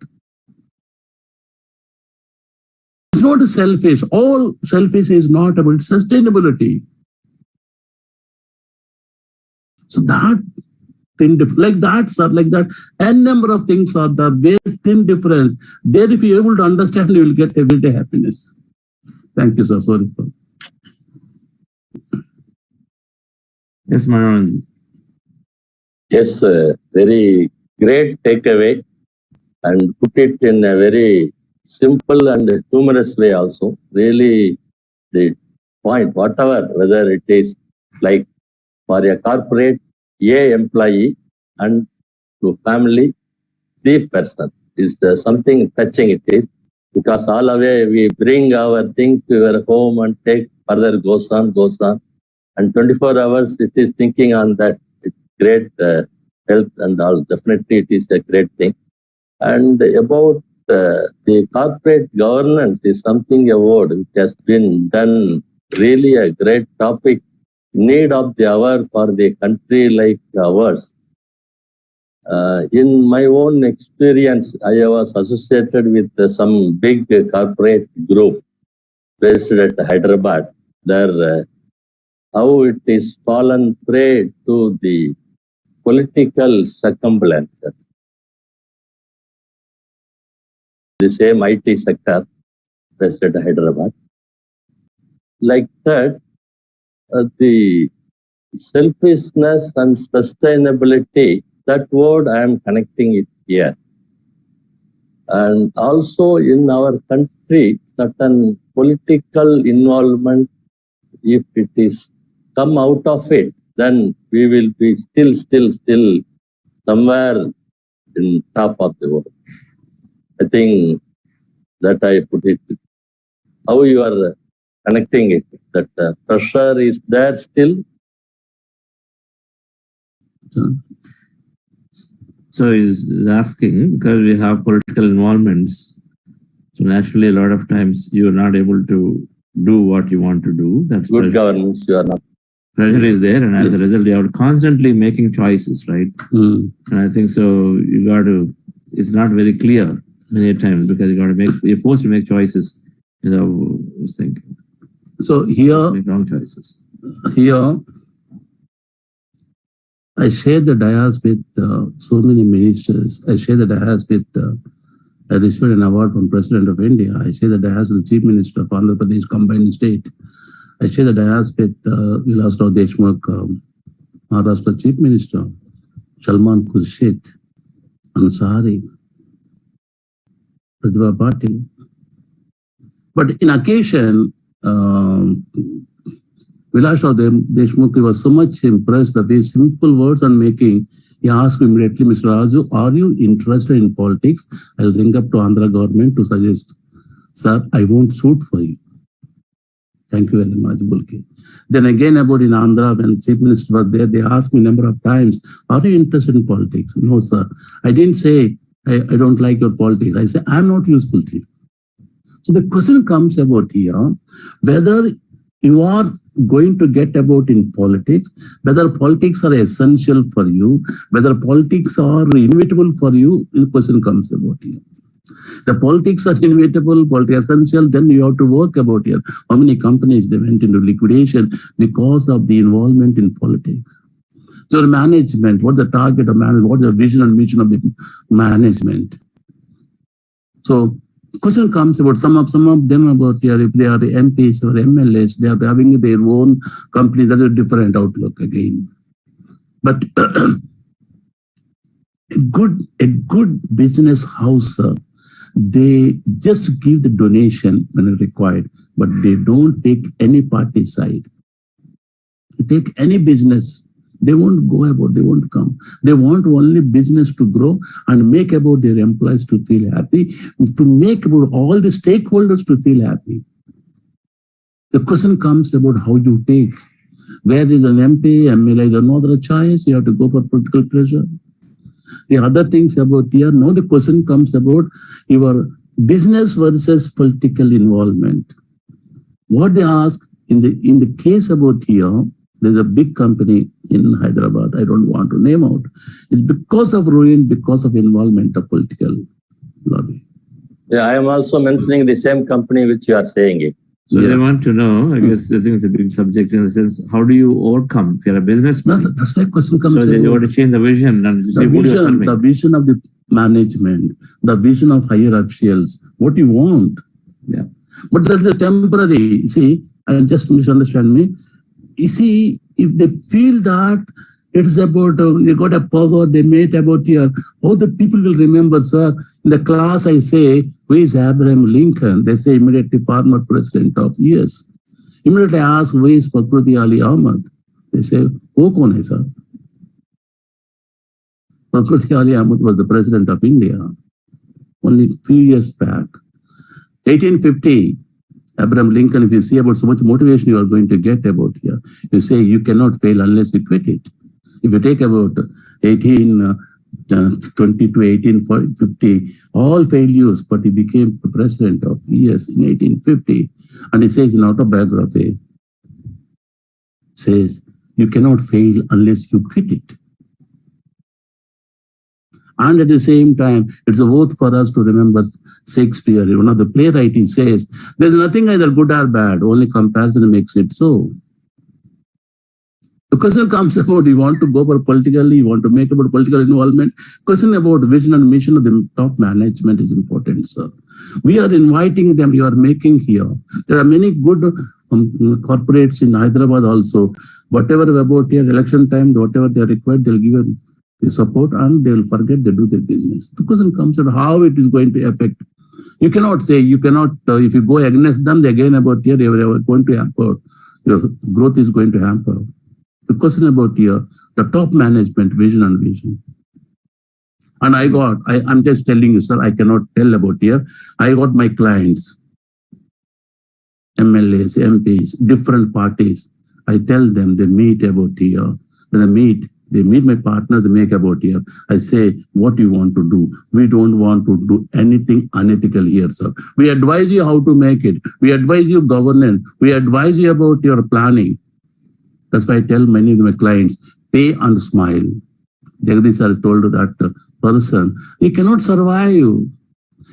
It's not a selfish. All selfish is not about sustainability. So that thin difference, like that, sir, like that, n number of things are the very thin difference. There, if you're able to understand, you will get everyday happiness. Thank you, sir. Sorry. Yes, Manoranji. Yes, very great takeaway and put it in a very simple and humorous way also. Really, the point, whatever, whether it is like for a corporate, a employee, and to family, the person is something touching it is, because all away we bring our thing to our home and take further goes on. And 24 hours it is thinking on that. It's great health and all. Definitely it is a great thing. And about the corporate governance is something a word which has been done really a great topic, need of the hour for the country like ours. In my own experience, I was associated with some big corporate group based at Hyderabad. There, how it is fallen prey to the political circumstance. The same IT sector based at Hyderabad. Like that, the selfishness and sustainability, that word I am connecting it here. And also in our country, certain political involvement, if it is come out of it, then we will be still somewhere in top of the world. I think that I put it. How you are connecting it, that pressure is there still. So he's asking, because we have political involvements, so naturally a lot of times you are not able to do what you want to do. That's good pressure. Governance, you are not. Pressure is there, and as a result, you are constantly making choices, right? And I think so. You got to. It's not very clear many times because you got to make. You're forced to make choices. You know, thinking. So here, make wrong choices. Here, I share the dais with so many ministers. I share the dais with. I received an award from President of India. I share the dais with the Chief Minister of Andhra Pradesh combined state. I share the dais with Vilasrao Deshmukh, Maharashtra Chief Minister. Salman Khurshid, Ansari, Pratibha Patil. But in occasion, Vilasrao Deshmukh was so much impressed that these simple words on making. He asked me immediately, Mr. Raju, are you interested in politics? I'll ring up to Andhra government to suggest, sir, I won't suit for you. Thank you very much, Bulki. Then again about in Andhra, when Chief Minister was there, they asked me a number of times, are you interested in politics? No, sir. I didn't say, I don't like your politics. I said, I'm not useful to you. So the question comes about here, whether you are going to get about in politics, whether politics are essential for you, whether politics are inevitable for you, the question comes about here. The politics are inevitable, politics essential, then you have to work about here. How many companies they went into liquidation because of the involvement in politics? So management, what's the target of management, what's the vision and mission of the management? So question comes about some of them about here, if they are MPs or MLAs, they are having their own company, that is a different outlook again. But a good business house, they just give the donation when required, but they don't take any party side. They take any business. They won't go about, they won't come. They want only business to grow and make about their employees to feel happy, to make about all the stakeholders to feel happy. The question comes about how you take. Where is an MP, MLA, there's no other choice, you have to go for political pressure. The other things about here, now the question comes about your business versus political involvement. What they ask in the case about here, there's a big company in Hyderabad, I don't want to name out. It's because of ruin, because of involvement of political lobby. Yeah, I am also mentioning the same company which you are saying it. So they want to know, I guess I think it's a big subject in the sense, how do you overcome if you're a businessman? No, that's the question comes. So you want to change the vision and see who you're serving. The vision of the management, the vision of higher officials, what you want. Yeah. But that's a temporary, see, and just misunderstand me. You see, if they feel that it's about, they got a power, they made about here, how the people will remember, sir. In the class, I say, who is Abraham Lincoln? They say immediately former president of US. Immediately I ask, who is Fakruddin Ali Ahmad? They say, who kaun hai, sir? Fakruddin Ali Ahmad was the president of India only few years back. 1850. Abraham Lincoln, if you see about so much motivation you are going to get about here, you say you cannot fail unless you quit it. If you take about 1820 to 1850, all failures, but he became the president of US in 1850. And he says in autobiography, says, you cannot fail unless you quit it. And at the same time, it's a oath for us to remember Shakespeare. One of the playwright, he says, there's nothing either good or bad, only comparison makes it so. The question comes about, you want to go for politically, you want to make about political involvement. Question about vision and mission of the top management is important, sir. We are inviting them, you are making here. There are many good corporates in Hyderabad also. Whatever about here, election time, whatever they are required, they'll give them the support and they will forget they do their business. The question comes about how it is going to affect. You cannot say, you cannot, if you go against them, again about here, they are going to hamper. Your growth is going to hamper. The question about here, the top management, vision and vision. And I'm just telling you, sir, I cannot tell about here. I got my clients, MLAs, MPs, different parties. I tell them, they meet about here. When they meet my partner, they make about here. I say, what do you want to do? We don't want to do anything unethical here, sir. We advise you how to make it. We advise you governance. We advise you about your planning. That's why I tell many of my clients, pay and smile. Jagadish sir told that person, you cannot survive.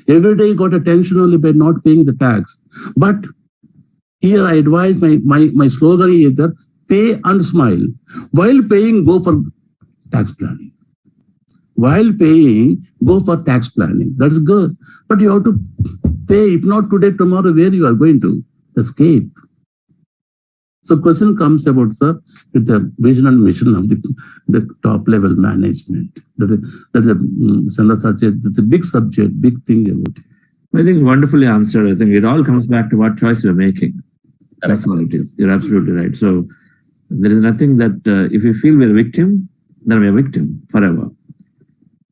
Every day you got a tension only by not paying the tax. But here I advise my slogan is that pay and smile. While paying, go for tax planning. While paying, go for tax planning. That's good. But you have to pay. If not today, tomorrow, where you are going to escape? So question comes about, sir, with the vision and mission of the top level management. That's a big subject, big thing about it. I think wonderfully answered. I think it all comes back to what choice you're making. That's all it is. You're absolutely right. So there is nothing that if we feel we're a victim, then we're a victim forever.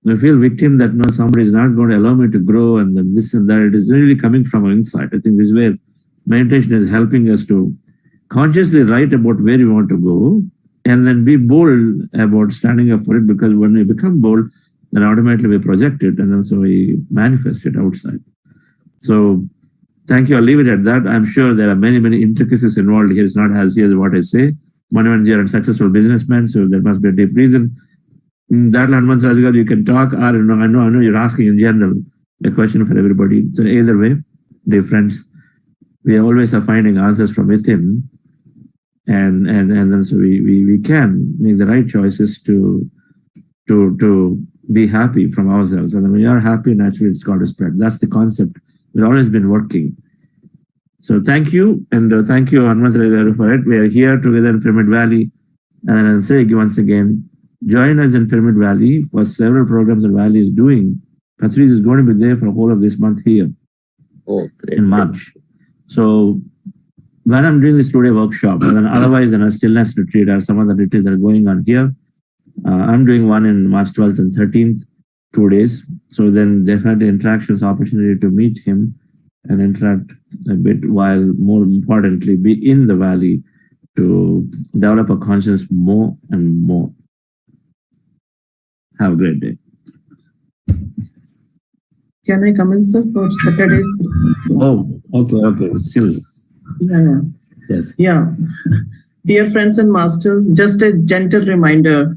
If we feel victim that no, somebody is not going to allow me to grow and then this and that, it is really coming from our inside. I think this is where meditation is helping us to consciously write about where we want to go and then be bold about standing up for it, because when we become bold, then automatically we project it and then so we manifest it outside. So thank you. I'll leave it at that. I'm sure there are many, many intricacies involved here. It's not as easy as what I say. Manivanji are a successful businessman, so there must be a deep reason. That Hanumantaraju, you can talk. I know you're asking in general a question for everybody. So either way, dear friends, we always are finding answers from within, and then so we can make the right choices to be happy from ourselves. And when we are happy, naturally it's got to spread. That's the concept. We've always been working. So thank you, and thank you, Hanumantaraju, for it. We are here together in Pyramid Valley, and I'll say once again, join us in Pyramid Valley for several programs that Valley is doing. Patriji is going to be there for the whole of this month here in March. So when I'm doing this two-day workshop, and then otherwise in a stillness retreat or some other retreats that are going on here, I'm doing one in March 12th and 13th, 2 days. So then definitely interactions, opportunity to meet him and interact a bit, while more importantly, be in the Valley to develop a consciousness more and more. Have a great day. Can I come in, sir, for Saturdays? Oh, okay. Still. Yeah. Yes. Yeah. Dear friends and masters, just a gentle reminder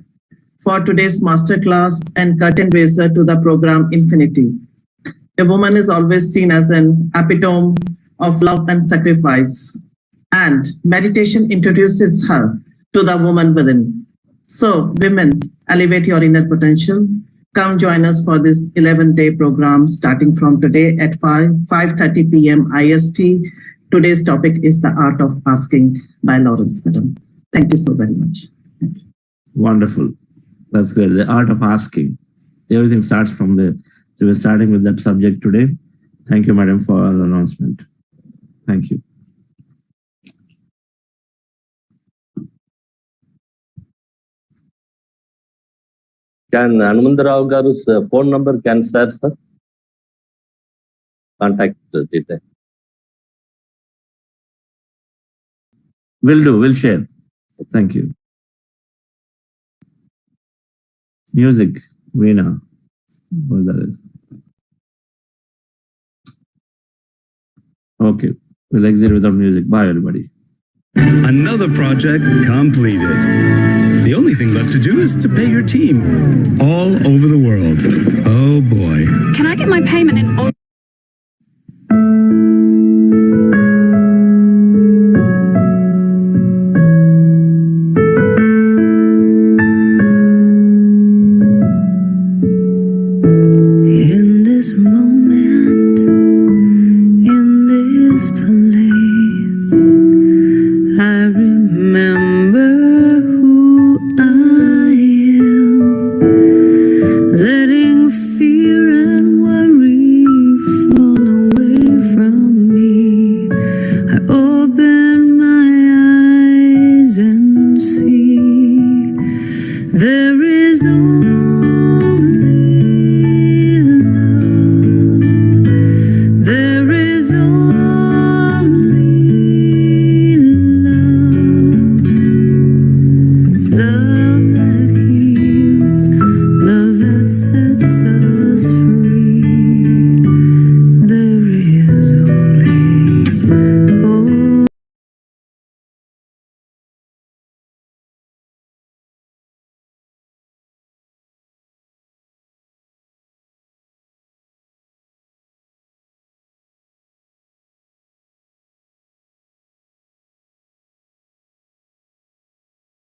for today's masterclass and curtain raiser to the program Infinity. A woman is always seen as an epitome of love and sacrifice, and meditation introduces her to the woman within. So, women, elevate your inner potential. Come join us for this 11-day program starting from today at 5:30 p.m. IST. Today's topic is the art of asking by Lawrence Madam. Thank you so very much. Wonderful. That's good. The art of asking. Everything starts from there. So we're starting with that subject today. Thank you, Madam, for the announcement. Thank you. Can Hanumantaraju garu's phone number can share, sir? Contact detail. Will do. We'll share. Thank you. Music, Veena. What that is. Okay. We'll exit without music. Bye, everybody. Another project completed. The only thing left to do is to pay your team all over the world. Oh boy. Can I get my payment in all?